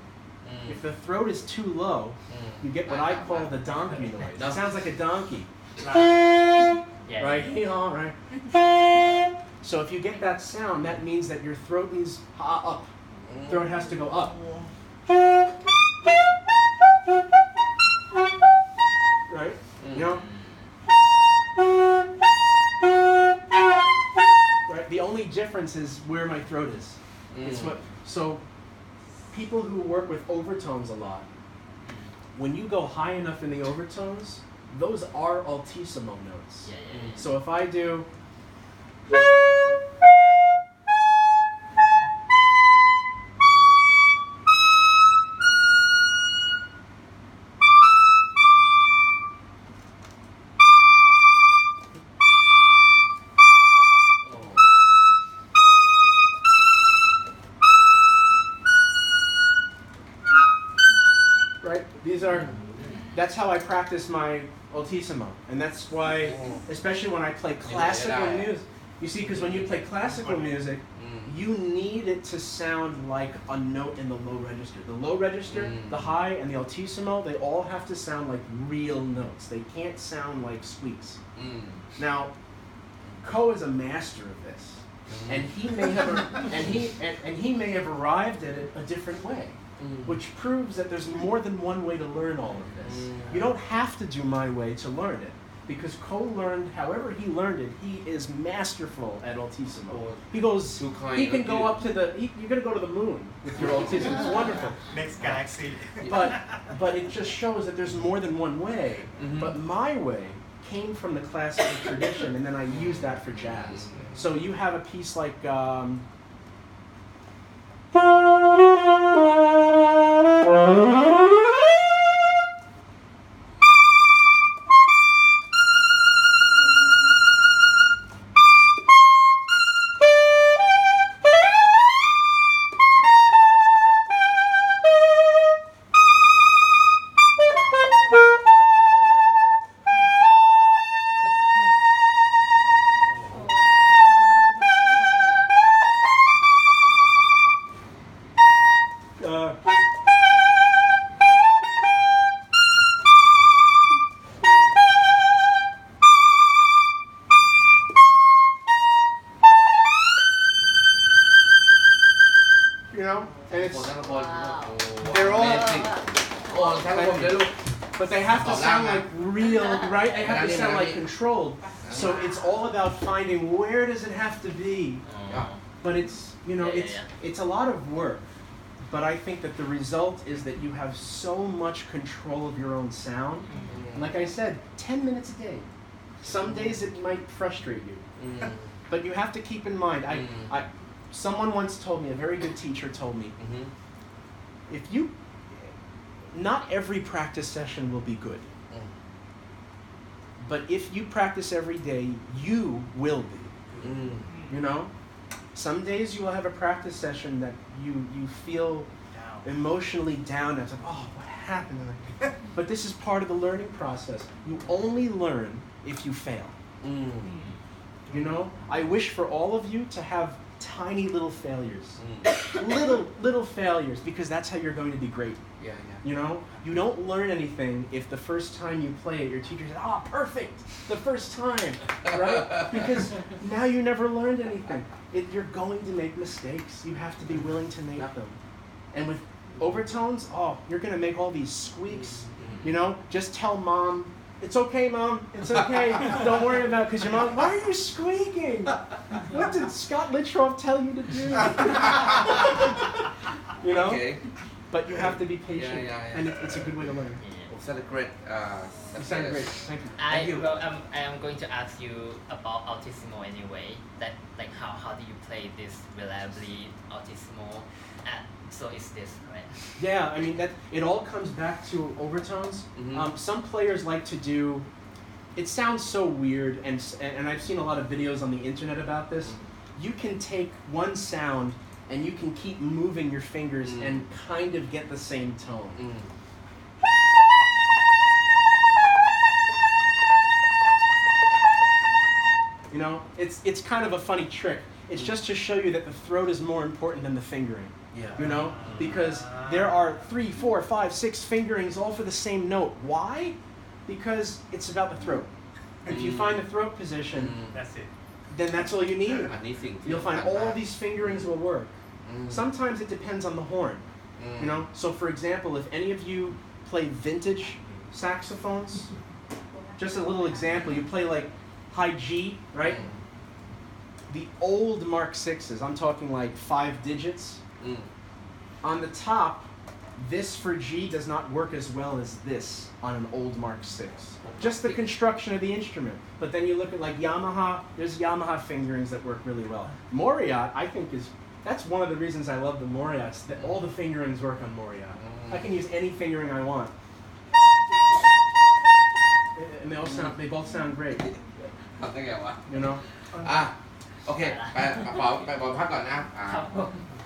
If the throat is too low, you get what I call the donkey noise. It sounds like a donkey. Right? Right. So if you get that sound, that means that your throat needs up. Throat has to go up. Right? Right? The only difference is where my throat is. It's so people who work with overtones a lot, when you go high enough in the overtones, those are altissimo notes. So if I do that's how I practice my altissimo, and that's why, especially when I play classical music, you see, because when you play classical music, you need it to sound like a note in the low register. The low register, the high, and the altissimo, they all have to sound like real notes. They can't sound like squeaks. Now, Ko is a master of this, and he may have arrived at it a different way. Which proves that there's more than one way to learn all of this. You don't have to do my way to learn it, because Ko learned, however he learned it, he is masterful at altissimo. He can go up to you're going to go to the moon with your altissimo. It's wonderful. Next galaxy. But it just shows that there's more than one way. But my way came from the classical tradition, and then I use that for jazz. So you have a piece like And คน it's ทั้งคน They're all- Amazing โอ้ทั้งคนเลยลูก but they have to sound like real, right? They have to Manani, sound like manani. controlled. So it's all about finding where does it have to be. อ๋อ But it's it's a lot of work. But I think that the result is that you have so much control of your own sound. And like I said, 10 minutes a day. Some days it might frustrate you. อืม But you have to keep in mind, someone once told me, a very good teacher told me, อือฮึ if you, not every practice session will be good. อืม But if you practice every day, you will be. อืม You know? Some days you will have a practice session that you feel emotionally down. It's like, oh, what happened? But this is part of the learning process. You only learn if you fail. อืม You know? I wish for all of you to have tiny little failures. อืม little failures, because that's how you're going to be great. yeah yeah You know? You don't learn anything if the first time you play it, your teacher says, oh, perfect, the first time, right? Because now you never learned anything. You're going to make mistakes. You have to be willing to make them. And with overtones, oh, you're going to make all these squeaks. You know? Just tell mom, it's okay, mom, it's okay. Don't worry about it, because your mom, why are you squeaking? What did Scott Litroff tell you to do? You know? okay But you have to be patient, yeah. and it's a good way to learn. celebrate You sound great. Thank you. I am going to ask you about Altissimo anyway. That like how do you play this reliably Altissimo? So is this right? Yeah, I mean that it all comes back to overtones. Mhm. Some players like to do. It sounds so weird, and I've seen a lot of videos on the internet about this. You can take one sound and you can keep moving your fingers and kind of get the same tone. อืม You know, it's kind of a funny trick. It's just to show you that the throat is more important than the fingering. yeah You know, because there are 3, 4, 5, 6 fingerings all for the same note. Why? Because it's about the throat. If you find the throat position, That's it. then that's all you need. อันนี้สิ่งที่ You'll find all these fingerings will work. อืม Sometimes it depends on the horn. อืม You know, so for example, if any of you play vintage saxophones, just a little example, you play like high G, right? The old Mark 6s, I'm talking like 5 digits. อืม On the top, this for G does not work as well as this on an old Mark 6. Just the construction of the instrument. But then you look at like Yamaha, there's Yamaha fingerings that work really well. P.Mauriat, I think that's one of the reasons I love the P.Mauriats, that all the fingerings work on P.Mauriat. I can use any fingering I want. And they both sound great, ทำได้ไงวะ you know? อ่ะโอเคไปพักก่อนนะ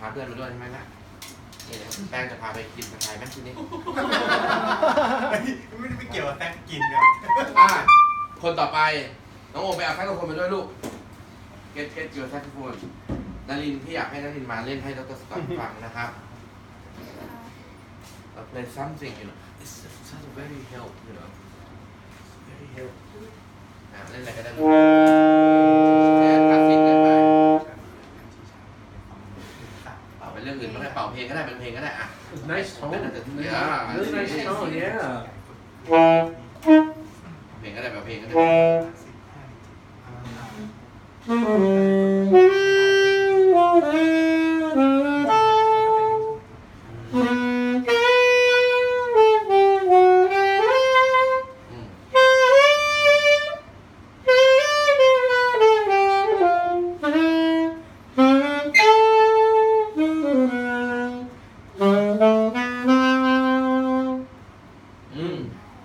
พาเพื่อนมาด้วยใช่ไหมนะเดี๋ยวแป้งจะพาไปกินผัดไทยไหมทีนี้ ไม่เกี่ยวกับแท็กกินครับ คนต่อไปน้องโอไปเอาแซกโซโฟนมาด้วยลูก get your saxophone นารินพี่อยากให้นารินมาเล่นให้ดร. Scott ฟังนะครับ play something you know it's such a very help you know very help เล่นอะไรก็ได้ลูกคลาสสิกเลยไปเป่าเป็นเรื่องอื่นไม่ได้เป่าเพลงก็ได้เป็นเพลงก็ได้อ่ะ Nice tone. Yeah. Really nice tone, yeah. เพลงก็ได้แบบเพลงก็ได้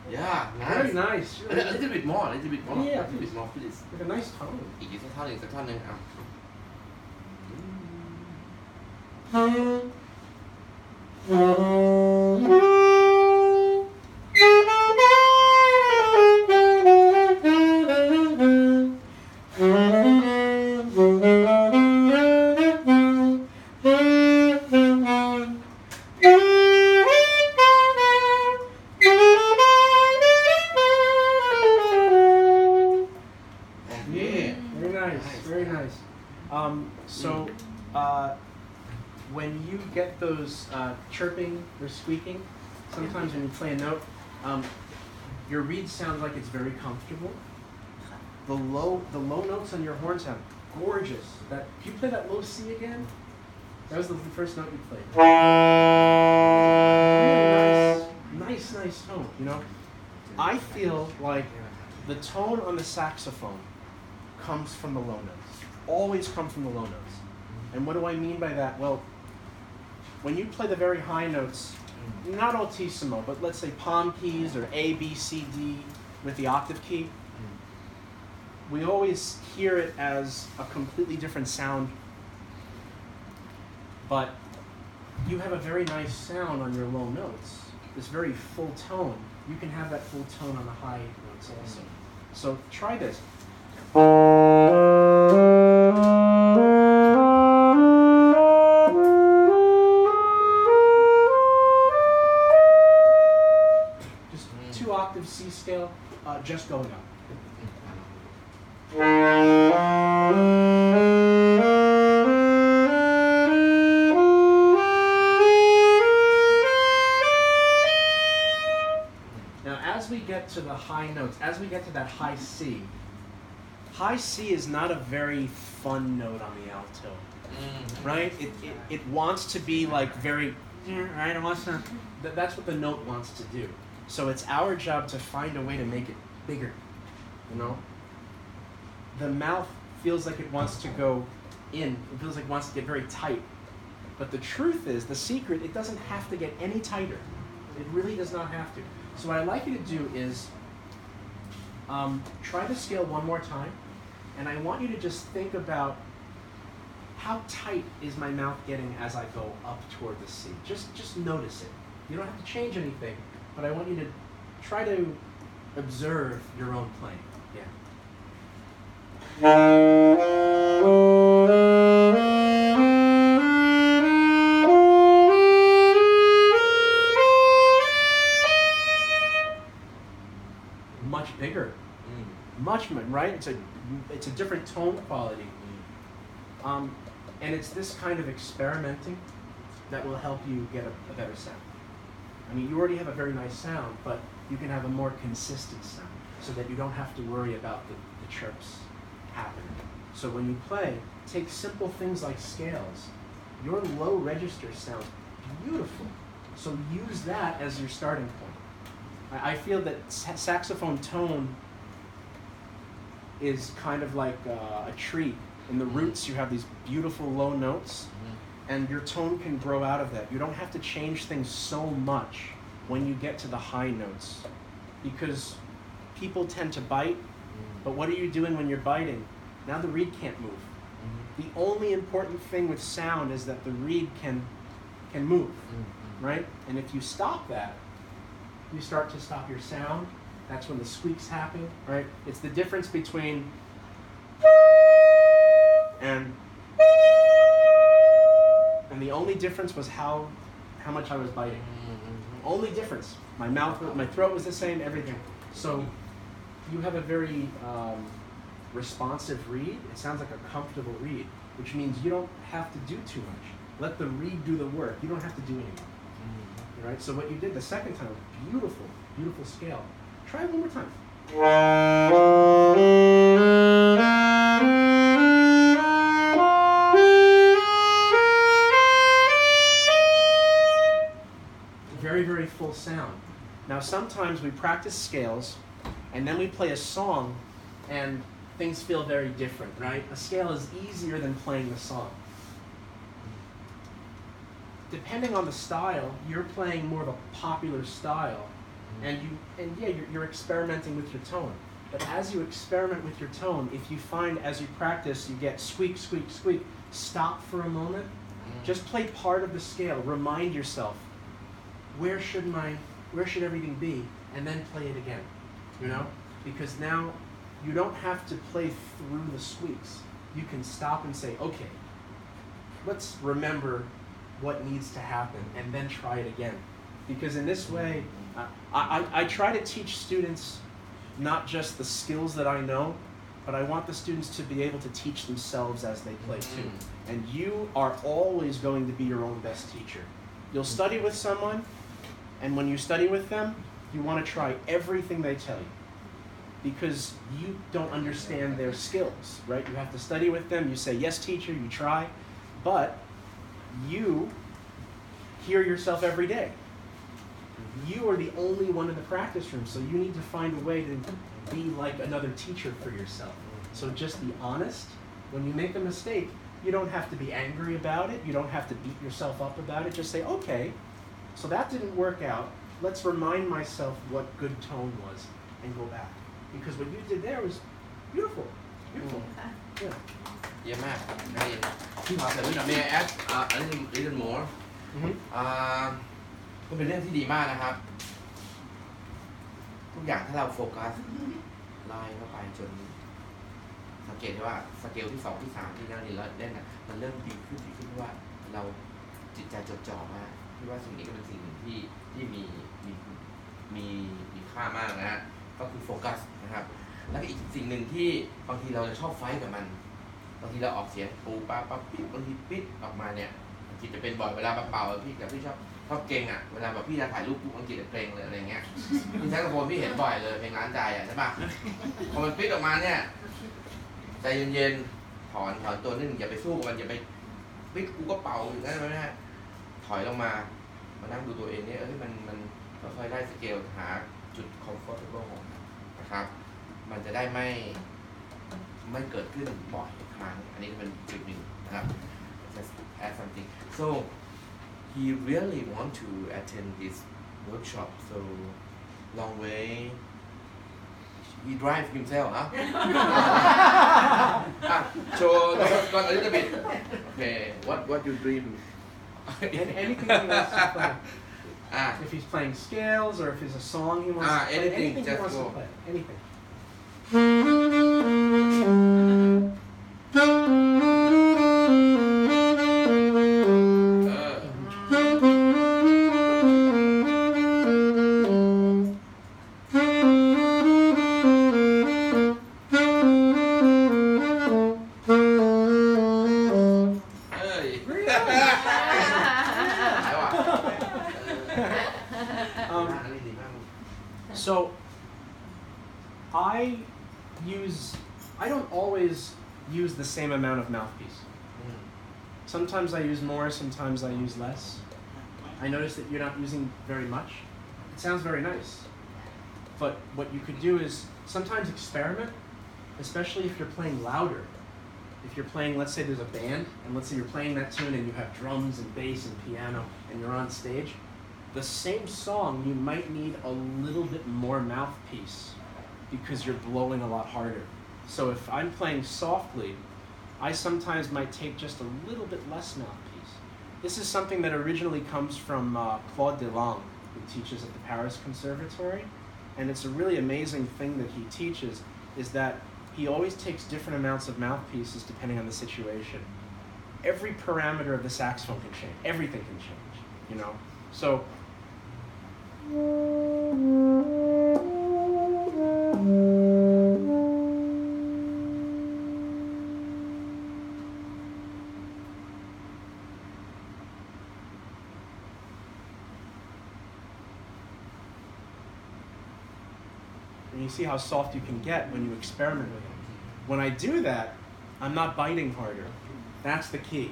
Yeah, Very nice. nice. A little bit more, a little bit more. Yeah, a little bit more, please. Like a nice tone. อีกสักท่อนหนึ่งสักท่อนหนึ่งอ่ะ Very nice, very nice. So, when you get those chirping or squeaking, sometimes when you play a note, your reed sounds like it's very comfortable. The low notes on your horn sound gorgeous. Can you play that low C again? That was the first note you played. Really nice tone, you know? I feel like the tone on the saxophone comes from the low notes. Always come from the low notes. And what do I mean by that? Well, when you play the very high notes, not altissimo, but let's say palm keys or A, B, C, D with the octave key, we always hear it as a completely different sound. But you have a very nice sound on your low notes, this very full tone. You can have that full tone on the high notes also. So try this. Just 2 octave C scale, just going up. Get to the high notes, as we get to that high C is not a very fun note on the alto, right? It wants to be like very, right? It wants to, that's what the note wants to do. So it's our job to find a way to make it bigger, you know? The mouth feels like it wants to go in, it feels like it wants to get very tight. But the truth is, the secret, it doesn't have to get any tighter. It really does not have to. So what I'd like you to do is try the scale one more time, and I want you to just think about how tight is my mouth getting as I go up toward the C. Just notice it. You don't have to change anything, but I want you to try to observe your own playing. Much bigger, much, right? It's a different tone quality, and it's this kind of experimenting that will help you get a better sound. I mean, you already have a very nice sound, but you can have a more consistent sound, so that you don't have to worry about the chirps happening. So when you play, take simple things like scales. Your low register sounds beautiful, so use that as your starting point. I feel that saxophone tone is kind of like a tree. In the roots, you have these beautiful low notes, and your tone can grow out of that. You don't have to change things so much when you get to the high notes, because people tend to bite, but what are you doing when you're biting? Now the reed can't move. The only important thing with sound is that the reed can move, right? And if you stop that, you start to stop your sound. That's when the squeaks happen, right? It's the difference between and the only difference was how much I was biting. Only difference. My mouth, my throat was the same, everything. So you have a very responsive reed. It sounds like a comfortable reed, which means you don't have to do too much. Let the reed do the work. You don't have to do anything. Right? So what you did the second time, beautiful, beautiful scale. Try it one more time. Very, very full sound. Now sometimes we practice scales, and then we play a song, and things feel very different, right? A scale is easier than playing the song. Depending on the style, you're playing more of a popular style, and you're experimenting with your tone. But as you experiment with your tone, if you find as you practice you get squeak, squeak, squeak, stop for a moment. Just play part of the scale. Remind yourself, where should everything be, and then play it again. You know, because now you don't have to play through the squeaks. You can stop and say, okay, let's remember what needs to happen, and then try it again. Because in this way, I try to teach students not just the skills that I know, but I want the students to be able to teach themselves as they play too. And you are always going to be your own best teacher. You'll study with someone, and when you study with them, you want to try everything they tell you, because you don't understand their skills, right? You have to study with them. You say, yes, teacher, you try, but you hear yourself every day. You are the only one in the practice room, so you need to find a way to be like another teacher for yourself. So just be honest. When you make a mistake, you don't have to be angry about it. You don't have to beat yourself up about it. Just say, okay, so that didn't work out. Let's remind myself what good tone was and go back. Because what you did there was beautiful. Beautiful. Yeah. เยี่ยมมากน่าเรียนแต่may I add a little more ก็เป็นเรื่องที่ดีมากนะครับทุกอย่างถ้าเราโฟกัสไล่เข้าไปจนสังเกตได้ว่าสเกลที่2ที่3ที่นักเรียนเล่นมันเริ่มดีขึ้นเพราะว่าเราจิตใจจดจ่อมากที่ว่าสิ่งนี้ก็เป็นสิ่งหนึ่งที่มีค่ามากนะฮะก็คือโฟกัสนะครับแล้วก็อีกสิ่งหนึ่งที่บางทีเราจะชอบไฟท์กับมันบางทีเราออกเสียงปูปาปั๊บปิ๊บบางทีปิ๊ดออกมาเนี่ยบางทีจะเป็นบ่อยเวลาเป่าพี่กับพี่ชอบเก่งอ่ะเวลาแบบพี่จะถ่ายรูปปุ๊บบางทีจะเกรงเลยอะไรเงี้ยพี่แซกโซโฟนพี่เห็นบ่อยเลยเพลงร้านใจอ่ะใช่ป่ะพอมันปิ๊ดออกมาเนี่ยใจเย็นๆถอนตัวนึงอย่าไปสู้กับมันอย่าไปปิ๊ดกูก็เป่าอย่างนั้นไม่ได้ถอยลงมานั่งดูตัวเองเนี่ยมันค่อยๆไล่สเกลหาจุด comfortable นะครับมันจะได้ไม่เกิดขึ้นบ่อยครั้งอันนี้เป็นจุดหนึ่งนะครับ just add something so he really want to attend this workshop so long way he drive himself huh show Dr.Scott a little bit okay what you dream anything he wants to play. If he's playing scales or if it's a song he wants to play, anything he wants to play, anything. So I don't always use the same amount of mouthpiece. Sometimes I use more, sometimes I use less. I notice that you're not using very much. It sounds very nice. But what you could do is sometimes experiment, especially if you're playing louder. If you're playing, let's say there's a band, and let's say you're playing that tune and you have drums and bass and piano and you're on stage, the same song you might need a little bit more mouthpiece because you're blowing a lot harder. So if I'm playing softly, I sometimes might take just a little bit less mouthpiece. This is something that originally comes from Claude Delangue, who teaches at the Paris Conservatory. And it's a really amazing thing that he teaches, is that he always takes different amounts of mouthpieces depending on the situation. Every parameter of the saxophone can change. Everything can change, you know? So, and you see how soft you can get when you experiment with it. When I do that, I'm not biting harder. That's the key.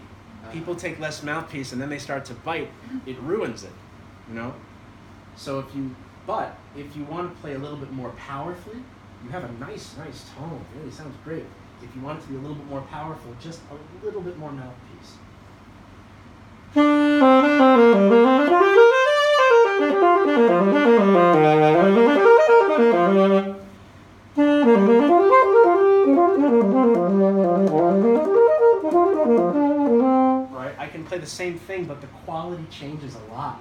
People take less mouthpiece and then they start to bite. It ruins it, you know? So if you want to play a little bit more powerfully, you have a nice tone. It really sounds great. If you want it to be a little bit more powerful, just a little bit more mouthpiece. Right? I can play the same thing, but the quality changes a lot.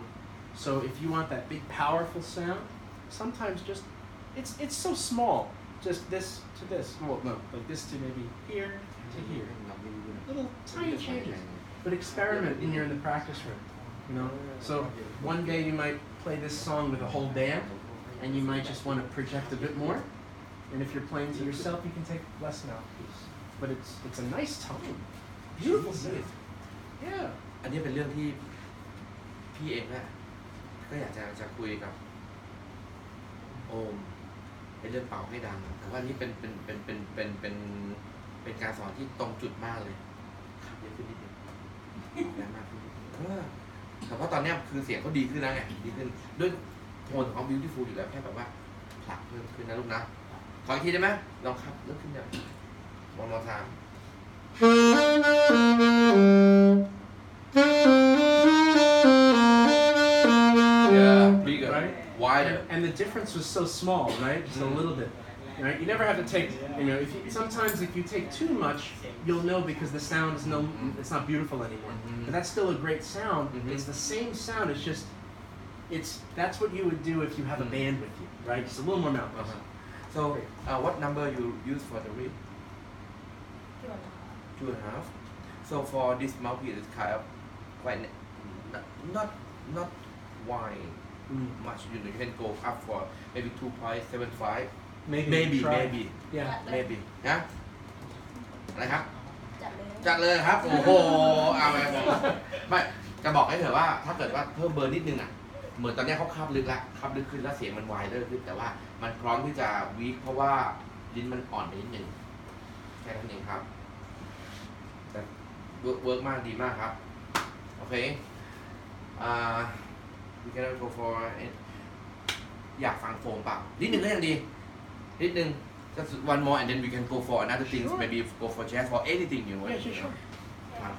So if you want that big powerful sound, sometimes just it's so small. Just this to this. Well, no, like this to maybe here to here. Little tiny changes. But experiment when you're in the practice room. You know? So one day you might play this song with a whole band, and you might just want to project a bit more. And if you're playing to yourself, you can take less mouthpiece. But it's a nice tone. Beautiful singing. Yeah. อันนี้เป็นเรื่องที่พี่เองนะก็อยากจะคุยกับโอมเป็นเรื่องเป่าให้ดังแต่ว่านี่เป็นการสอนที่ตรงจุดมากเลยครับเยอะขึ้นนิดนึงแรงมากขึ้นแต่ว่าตอนนี้คือเสียงเขาดีขึ้นแล้วไงดีขึ้นด้วยโทนของเขา beautiful อยู่แล้วแค่แบบว่าผลักเพิ่มขึ้นนะลูกนะขออีกทีได้ไหมลองครับเริ่มขึ้นอย่างone more time yeah bigger Right? wider And the difference was so small, right? Just a little bit. Right? You never have to take, sometimes if you take too much, you'll know because the sound is it's not beautiful anymore. But that's still a great sound. It's the same sound, it's just, that's what you would do if you have a band with you, right? Just a little more mouthpiece. so what number you use for the reed 2.5 so for this mouthpiece it's kind of quite not wide much you can go up for maybe 2.75 maybe Yeah. maybe นะอะไรครับ จัดเลย จัดเลยครับ โอ้โหเอาไม่จะบอกให้เถอะว่าถ้าเกิดว่าเพิ่มเบอร์นิดนึงอ่ะเหมือนตอนนี้เขาคับลึกแล้วคับลึกขึ้นแล้วเสียงมันไวเริ่มขึ้นแต่ว่ามันพร้อมที่จะวีคเพราะว่าลิ้นมันอ่อนไปนิดนึงแค่นั้นเองครับแต่เวิร์กมากดีมากครับโอเคwe can go for it อยากฟังโฟมเปล่านิดนึงก็ยังดีนิดนึง just one more and then we can go for another things maybe go for jazz for anything you want Yeah, sure.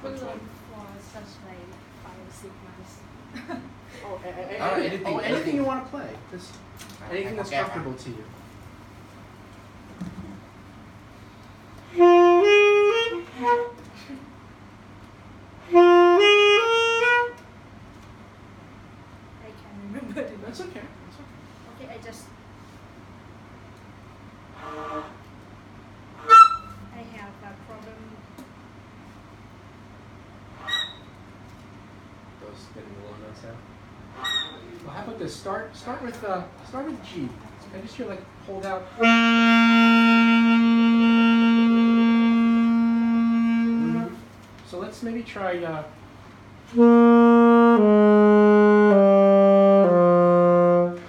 control for such like 5 or 6 months. Anything you want to play. Just anything that's comfortable to you. I can't remember the That's okay. Okay, I just. I have a problem. Those getting the low notes out. Well, how about this? Start with G. I just hear like hold out. So let's maybe try.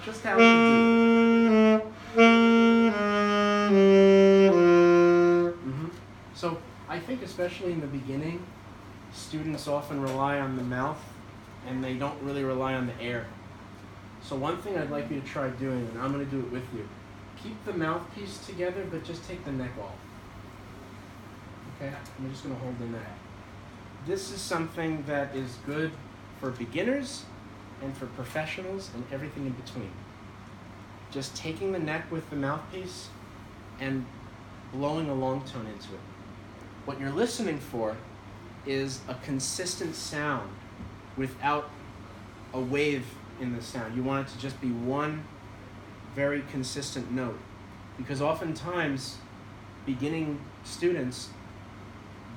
Just down to D. So I think especially in the beginning, students often rely on the mouth and they don't really rely on the air. So one thing I'd like you to try doing, and I'm going to do it with you, keep the mouthpiece together, but just take the neck off. Okay? I'm just going to hold the neck. This is something that is good for beginners and for professionals and everything in between. Just taking the neck with the mouthpiece and blowing a long tone into it. What you're listening for is a consistent sound without a wave in the sound. You want it to just be one very consistent note. Because oftentimes, beginning students,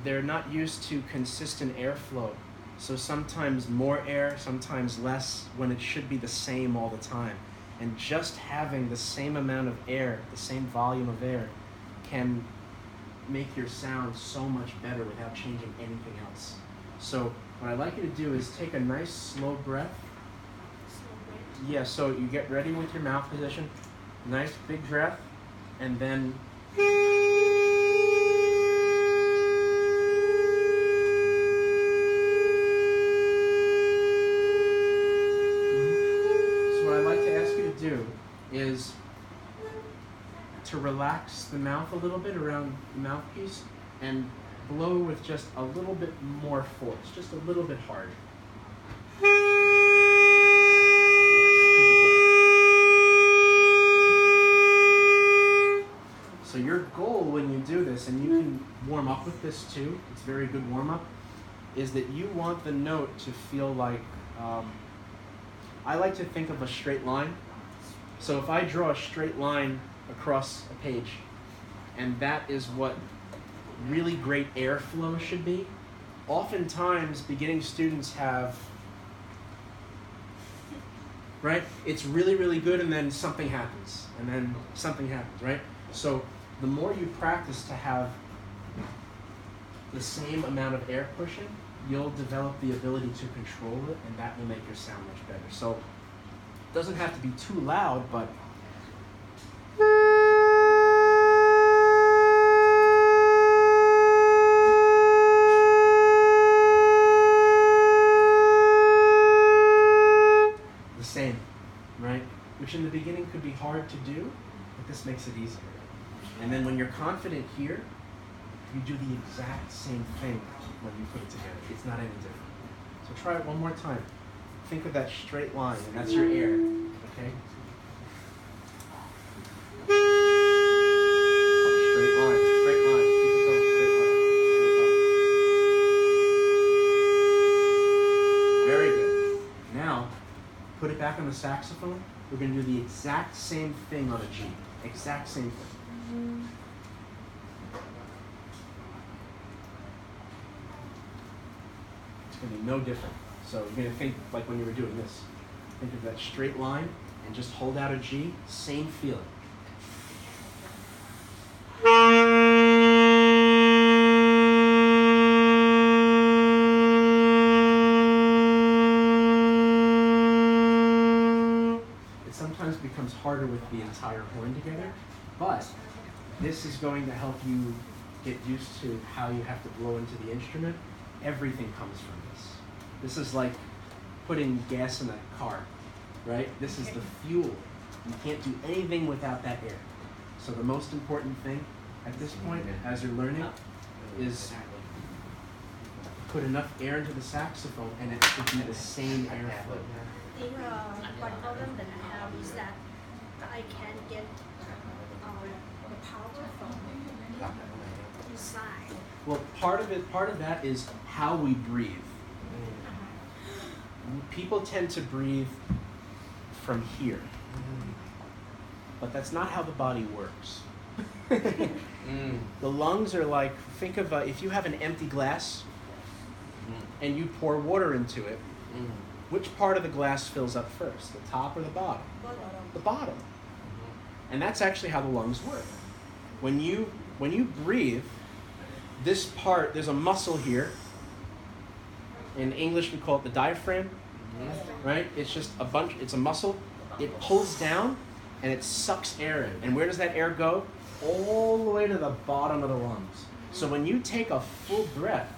they're not used to consistent airflow. So sometimes more air, sometimes less, when it should be the same all the time. And just having the same amount of air, the same volume of air, can make your sound so much better without changing anything else. So what I'd like you to do is take a nice slow breath. Yeah, so you get ready with your mouth position, nice big breath, and then so what I'd like to ask you to do is to relax the mouth a little bit around the mouthpiece and blow with just a little bit more force, just a little bit harder. So your goal when you do this, and you can warm up with this too, it's a very good warm up, is that you want the note to feel like, I like to think of a straight line. So if I draw a straight line across a page, and that is what really great airflow should be, oftentimes beginning students have, right? It's really, really good, and then something happens, right? So the more you practice to have the same amount of air pushing, you'll develop the ability to control it, and that will make your sound much better. So it doesn't have to be too loud, but the same, right? Which in the beginning could be hard to do, but this makes it easier. And then when you're confident here, you do the exact same thing when you put it together. It's not any different. So try it one more time. Think of that straight line, and that's your air, okay? Straight line, straight line. Keep it going, straight line, straight line. Very good. Now, put it back on the saxophone. We're going to do the exact same thing on a G. Exact same thing. It's going to be no different. So you're going to think like when you were doing this. Think of that straight line and just hold out a G. Same feeling. It sometimes becomes harder with the entire horn together, but this is going to help you get used to how you have to blow into the instrument. Everything comes from this. This is like putting gas in a car, right? This is the fuel. You can't do anything without that air. So the most important thing at this point, as you're learning, is put enough air into the saxophone and it should be the same airflow. I think one problem that I have is that I can't get the power from inside. Well, part of that is how we breathe. People tend to breathe from here, but that's not how the body works. The lungs are like, think of if you have an empty glass and you pour water into it, which part of the glass fills up first, the top or the bottom? The bottom. And that's actually how the lungs work. When you breathe, this part, there's a muscle here. In English, we call it the diaphragm, right? It's just it's a muscle. It pulls down and it sucks air in. And where does that air go? All the way to the bottom of the lungs. So when you take a full breath,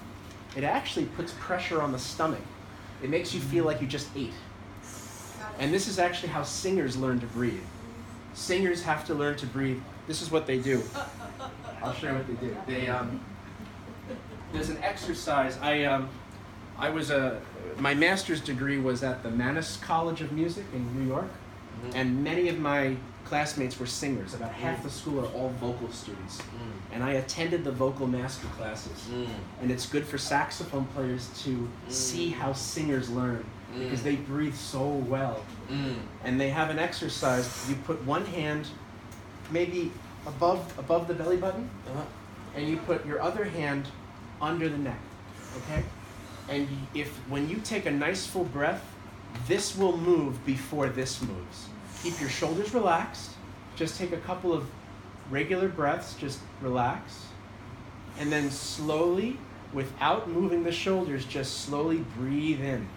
it actually puts pressure on the stomach. It makes you feel like you just ate. And this is actually how singers learn to breathe. Singers have to learn to breathe. This is what they do. I'll show you what they do. There's an exercise. My master's degree was at the Mannes College of Music in New York, and many of my classmates were singers. About half the school are all vocal students, and I attended the vocal master classes. And it's good for saxophone players to see how singers learn, because they breathe so well. And they have an exercise. You put one hand maybe above the belly button, and you put your other hand under the neck, okay? And when you take a nice full breath, this will move before this moves. Keep your shoulders relaxed. Just take a couple of regular breaths, just relax. And then slowly, without moving the shoulders, just slowly breathe in.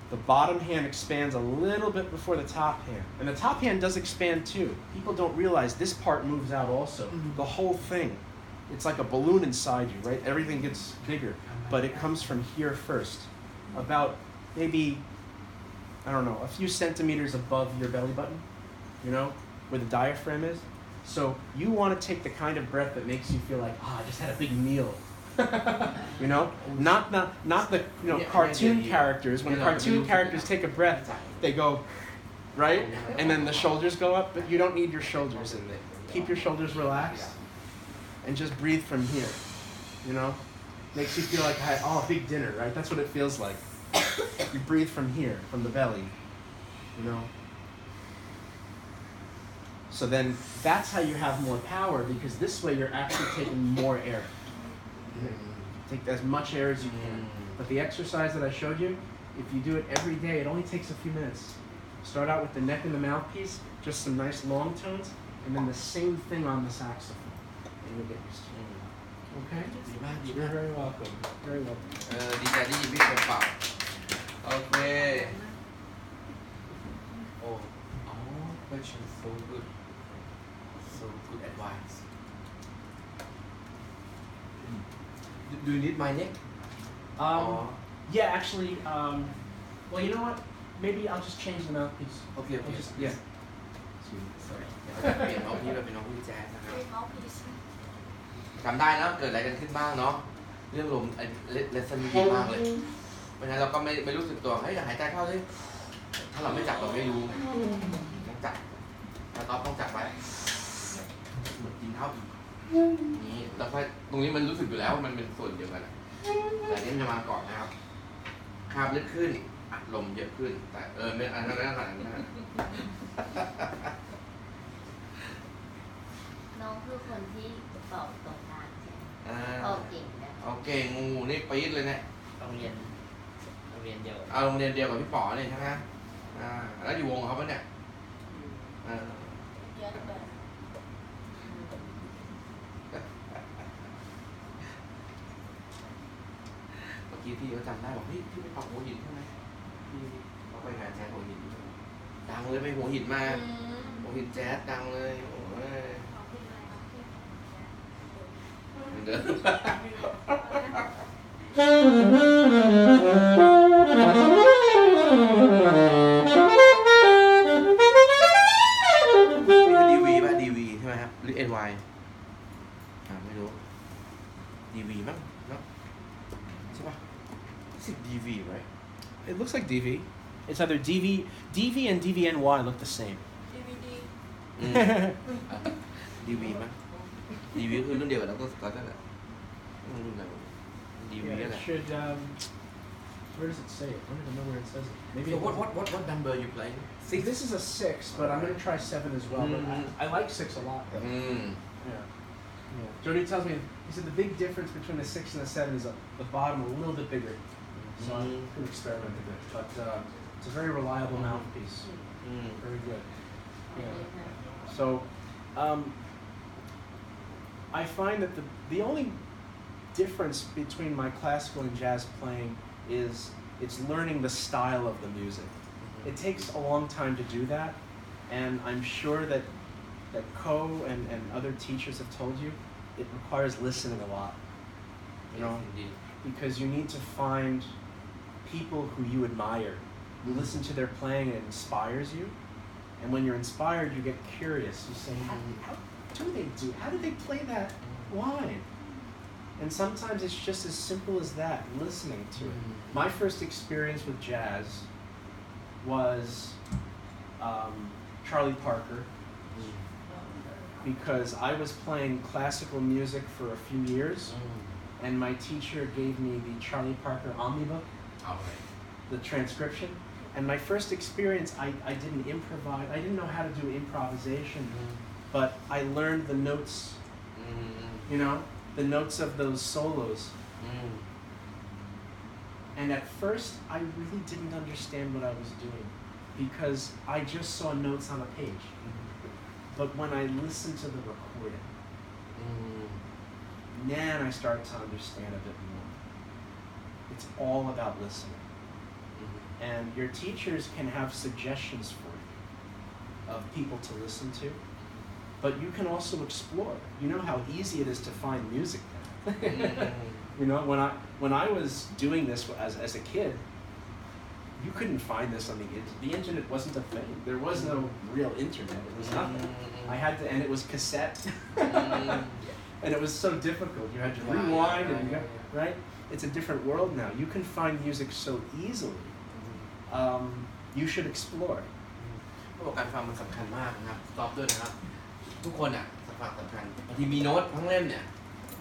The bottom hand expands a little bit before the top hand. And the top hand does expand too. People don't realize this part moves out also. The whole thing. It's like a balloon inside you, right? Everything gets bigger. But it comes from here first. About maybe, I don't know, a few centimeters above your belly button, you know, where the diaphragm is. So you want to take the kind of breath that makes you feel like, I just had a big meal. You know, not the cartoon characters. When cartoon characters take a breath, they go, right? And then the shoulders go up, but you don't need your shoulders in there. Keep your shoulders relaxed and just breathe from here, you know? Makes you feel like I had a big dinner, right? That's what it feels like. You breathe from here, from the belly, you know? So then that's how you have more power, because this way you're actually taking more air. Take as much air as you can. But the exercise that I showed you, if you do it every day, it only takes a few minutes. Start out with the neck and the mouthpiece, just some nice long tones, and then the same thing on the saxophone. And you'll get used to it. Okay? ดีมากดี You're มาก very welcome. Very welcome. ดีใจที่ยินพี่คนเป่าโอเคโอ้ question so good advice do you need my neck Yeah, actually, well, you know what? Maybe I'll just change the mouthpiece. okay I'll just, yeah. sorry เปลี่ยนน้องพี่มาเป็นน้องพี่แจ๊สนะครับ Great mouthpiece. จำได้นะเกิดอะไรกันขึ้นบ้างเนาะเรื่องลมเลสเซนดีมากเลยเพราะฉะนั้นเราก็ไม่รู้สึกตัวเฮ้ยอย่าหายใจเข้าสิถ้าเราไม่จับเราไม่รู้ต้องจับถ้าต๊อบต้องจับไว้เหมือนกินข้าวอีกนี้แล้วก็ตรงนี้มันรู้สึกอยู่แล้วมันเป็นส่วนเดียวกันแต่นี่จะมาก่อนนะครับคาบลึกขึ้นอัดลมเยอะขึ้นแต่ไม่อันนั้นขนาดนั้น น้องคือคนที่เป่าตรงกลางใช่ไหมเป่าเก่งนะ โอเคงูนี่ปี๊ดเลยเนี่ย โรงเรียนเดียว เอาโรงเรียนเดียวกับพี่ป๋อเนี่ยใช่ไหมแล้วอยู่วงเขาปะเนี่ย Get better. เมื่อกี้พี่เขาจำได้บอกพี่ไปปักหัวหินใช่ไหมพี่เขาไปงานแจ๊สหัวหินดังเลยไปหัวหินมาหัวหินแจ๊สดังเลยโอ้ยเหมือนเดิมนี่คือดีวีป่ะดีวีใช่ไหมครับหรือ NY ไม่รู้ดีวีมั้งเนาะใช่ป่ะรู้สึก DV right It looks like DV. It's either DV and DVNY look the same. DVD. DV มั้ง DV คือรุ่นเดียวกับDr.Scottนั่นแหละรุ่นไหนDV Yeah, นั่น it แหละ should. Where does it say it? I don't even know where it says it. Maybe. So it what number you playing See, this is a 6, but I'm gonna try 7 as well. But I like 6 a lot. Though. Yeah. Jody tells me he said the big difference between the 6 and the 7 is the bottom a little bit bigger. So I'm gonna experiment a bit, but it's a very reliable mouthpiece. Very good. Yeah. So I find that the only difference between my classical and jazz playing is it's learning the style of the music. It takes a long time to do that, and I'm sure that Ko and other teachers have told you it requires listening a lot. You know, because you need to find people who you admire. You listen to their playing and it inspires you, and when you're inspired, you get curious. You say, how do they do? How do they play that line? And sometimes it's just as simple as that, listening to it. My first experience with jazz was Charlie Parker, because I was playing classical music for a few years, and my teacher gave me the Charlie Parker Omnibook, the transcription. And my first experience, I didn't improvise. I didn't know how to do improvisation, but I learned the notes, you know, the notes of those solos. And at first, I really didn't understand what I was doing because I just saw notes on a page. But when I listened to the recording, then I started to understand a bit more. It's all about listening. And your teachers can have suggestions for you of people to listen to, but you can also explore. You know how easy it is to find music now. You know, when I was doing this as a kid, you couldn't find this on the internet. The internet wasn't a thing. There was no real internet. It was nothing. I had to, and it was cassette. And it was so difficult. You had to rewind and right? It's a different world now. You can find music so easily. You should explore. การฟังมันสำคัญมากนะครับตอบด้วยนะครับทุกคนอ่ะสำคัญบางทีมีโน้ตทั้งเล่มเนี่ย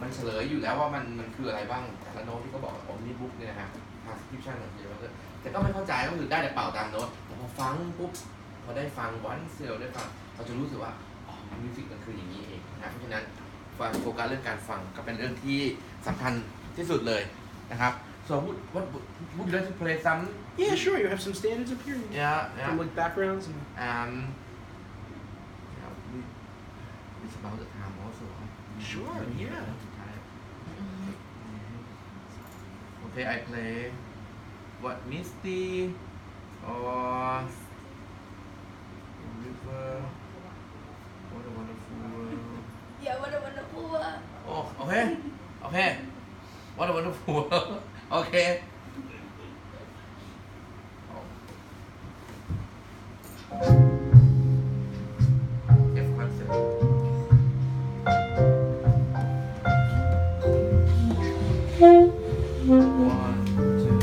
มันเฉลยอยู่แล้วว่ามันคืออะไรบ้างแต่ละโน้ตที่เขาบอกผมนี่บุ๊กเนี่ยนะครับ transcription ของเดียวแต่ก็ไม่เข้าใจก็คือได้แต่เป่าตามโน้ตแต่พอฟังปุ๊บพอได้ฟังวันเซียวได้ฟังเราจะรู้สึกว่าอ๋อมิวสิกมันคืออย่างนี้เองนะเพราะฉะนั้นโฟกัสเรื่องการฟังก็เป็นเรื่องที่สำคัญที่สุดเลยนะครับ So would you like to play some? Yeah, sure. You have some standards up here. Yeah. Some like backgrounds and. It's about the time also. Sure. Yeah. Okay, I play what Misty or River. What a wonderful world. Yeah, what a wonderful world. Oh, okay. What a wonderful world. Okay. F concept. One, two,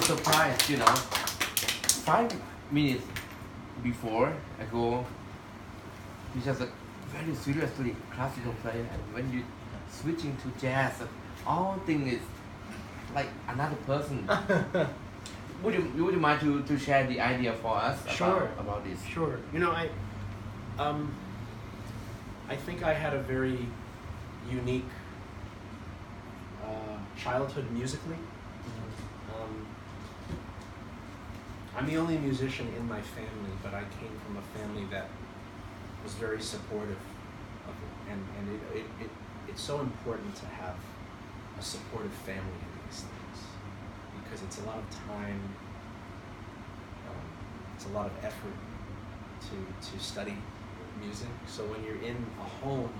surprised, 5 minutes before I go, he's just a very seriously classical player, and when you switching to jazz, all things is like another person. Would you mind to share the idea for us about this? Sure. I think I had a very unique childhood musically. I'm the only musician in my family, but I came from a family that was very supportive of it, and it's so important to have a supportive family in these things because it's a lot of time, it's a lot of effort to study music. So when you're in a home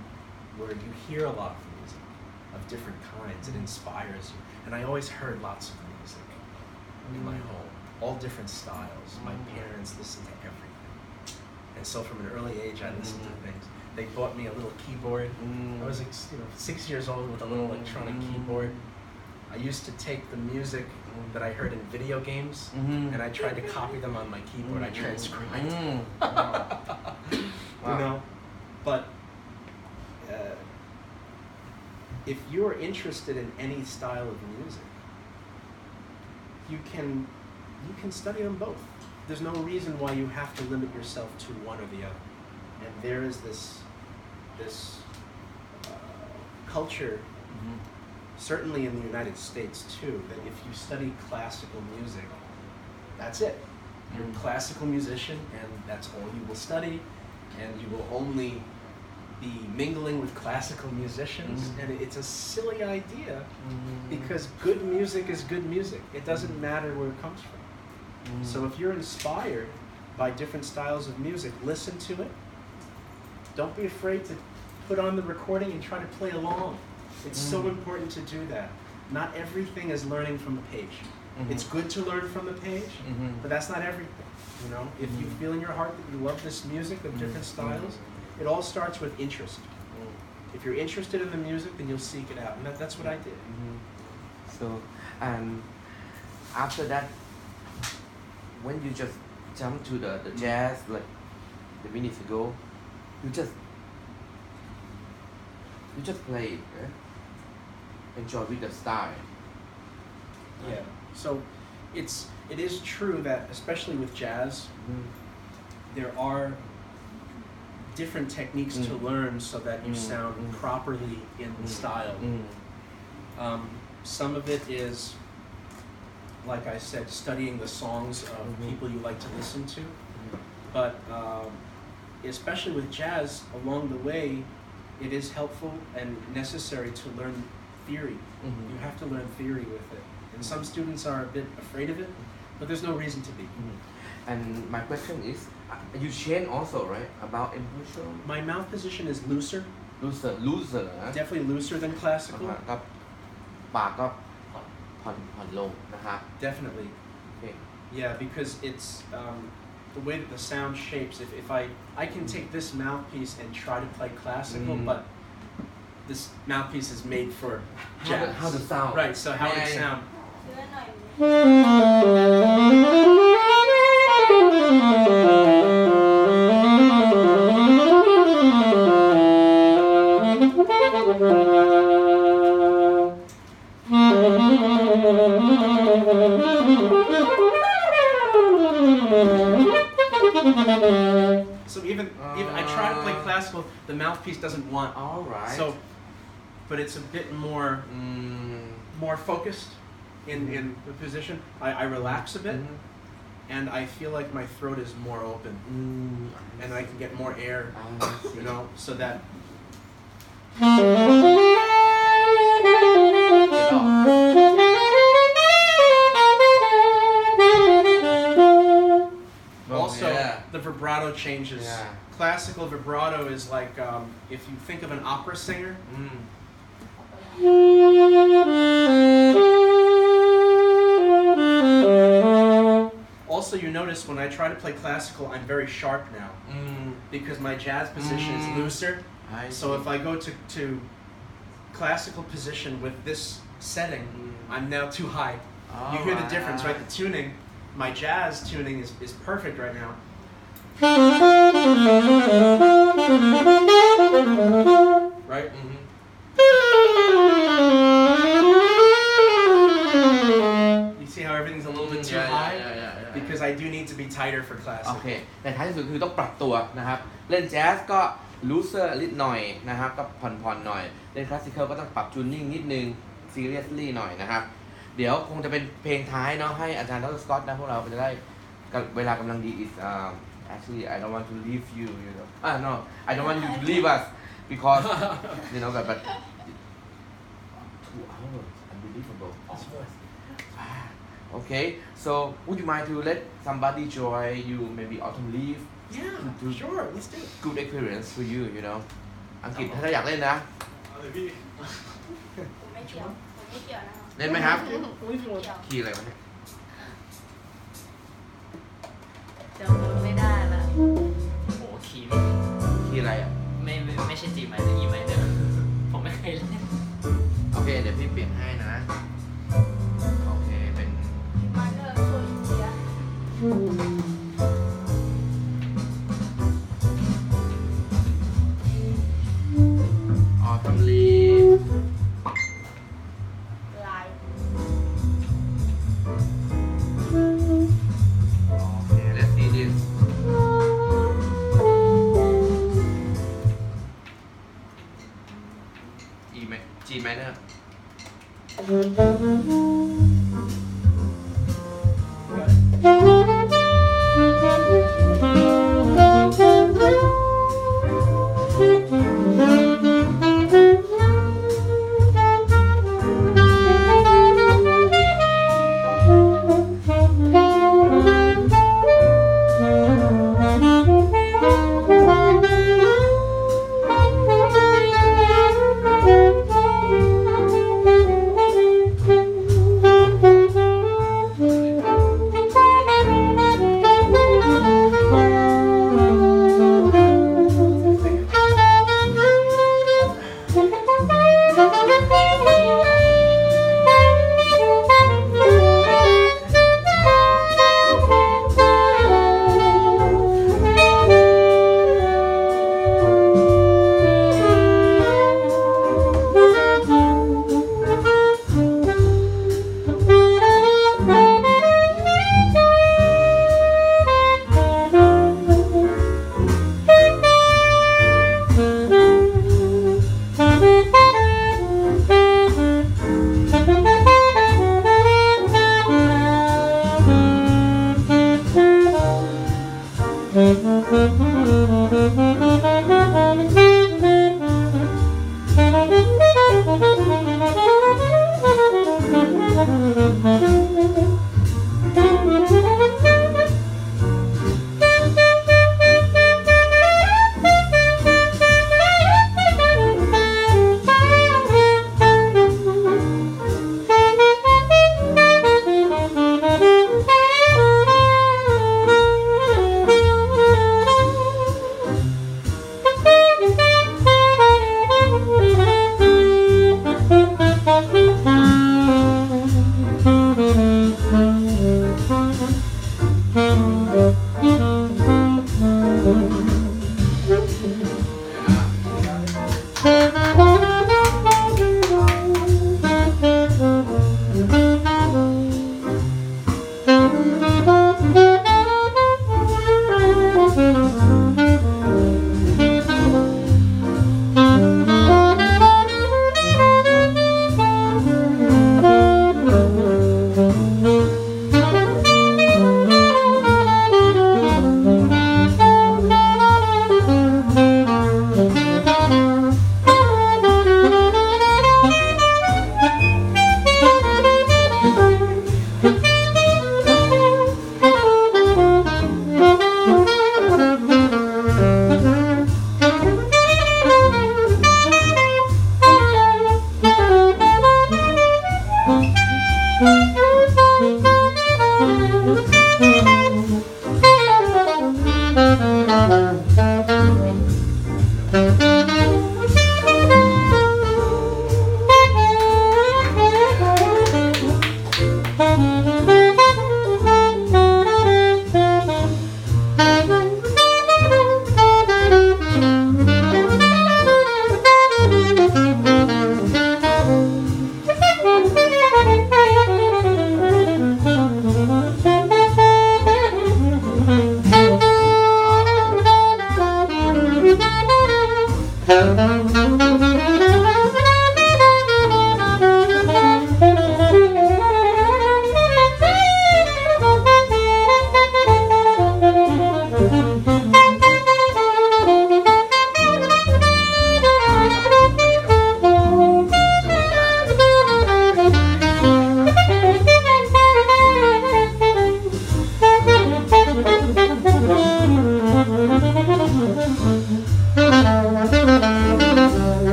where you hear a lot of music of different kinds, it inspires you. And I always heard lots of music in my home, all different styles. My parents listened to everything. And so from an early age, I listened to things. They bought me a little keyboard. I was 6 years old with a little electronic keyboard. I used to take the music that I heard in video games and I tried to copy them on my keyboard. I transcribed. You know, but if you're interested in any style of music, you can study them both. There's no reason why you have to limit yourself to one or the other. And there is this culture, certainly in the United States too, that if you study classical music, that's it. You're a classical musician and that's all you will study, and you will only be mingling with classical musicians, and it's a silly idea because good music is good music. It doesn't matter where it comes from. So if you're inspired by different styles of music, listen to it. Don't be afraid to put on the recording and try to play along. It's so important to do that. Not everything is learning from the page. It's good to learn from the page, but that's not everything. You know, if you feel in your heart that you love this music of different styles, it all starts with interest. If you're interested in the music, then you'll seek it out, and that's what I did. So, and after that, when you just jump to the jazz like the minutes ago, you just play it, enjoy with the style. Yeah. So it is true that especially with jazz, there are different techniques to learn so that you sound properly in the style. Some of it is, like I said, studying the songs of people you like to listen to. But especially with jazz, along the way, it is helpful and necessary to learn theory. You have to learn theory with it. And some students are a bit afraid of it, but there's no reason to be. And my question is, you change also, right? About impression? My mouth position is looser. Looser. Definitely looser than classical. ก็ปากก็ผ่อนลงนะฮะ Definitely. Okay. Yeah, because it's the way that the sound shapes. If I can take this mouthpiece and try to play classical, but this mouthpiece is made for jazz. How to sound? Right. So how would it sound? So even I try to play classical, the mouthpiece doesn't want. All right. So, but it's a bit more focused in the position. I relax a bit, and I feel like my throat is more open, and I can get more air, you know, so that. Also, the vibrato changes. Yeah. Classical vibrato is like if you think of an opera singer. Also, you notice when I try to play classical, I'm very sharp now because my jazz position is looser. So if I go to classical position with this setting, I'm now too high. You hear the difference, right? The tuning, my jazz tuning is perfect right now. Right? You see how everything's a little bit too high? Because I do need to be tighter for classical. โอเคแต่ท้ายที่สุดคือต้องปรับตัวนะครับเล่นแจ๊สก็ลูเซอร์นิดหน่อยนะครับก็ผ่อนหน่อยเล่นคลาสสิคอลก็ต้องปรับจูนนิ่งนิดนึง seriously หน่อยนะครับเดี๋ยวคงจะเป็นเพลงท้ายเนาะให้อาจารย์ดร.สกอตนะพวกเราจะได้เวลากำลังดี is actually I don't want to leave you know no I don't want you to leave us because you know but 2 hours unbelievable okay so would you mind to let somebody join you maybe autumn leave Yeah, sure, let's do it. good experience for you you know อังกฤษถ้าอยากเล่นนะ ผมไม่เกี่ยวนะคะ เล่นไหมครับ ไม่เกี่ยว คีย์อะไรวะเนี่ย จำไม่ได้ละ โอ้คีย์ คีย์อะไรอ่ะ ไม่ใช่ G minor E minor ผมไม่เคยเล่น โอเคเดี๋ยวพี่เปลี่ยนให้นะโอเคเป็น มาเนอร์โซอินเดีย autumn leaf ลาย โอเค let's see this G minor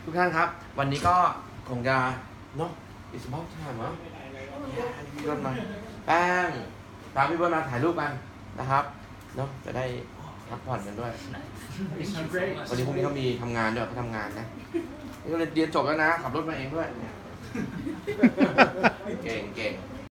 ทุกท่านครับ วันนี้ก็คงจะเนาะ it's about time เนาะพี่เบิ้ลมาแป้งตามพี่เบิ้ลมาถ่ายรูปกันนะครับเนาะจะได้พักผ่อนกันด้วย วันนี้พรุ่งนี้เขามีทำงานด้วยเขาทำงานนะนี่ก็เรียนจบแล้วนะขับรถมาเองด้วยเก่ง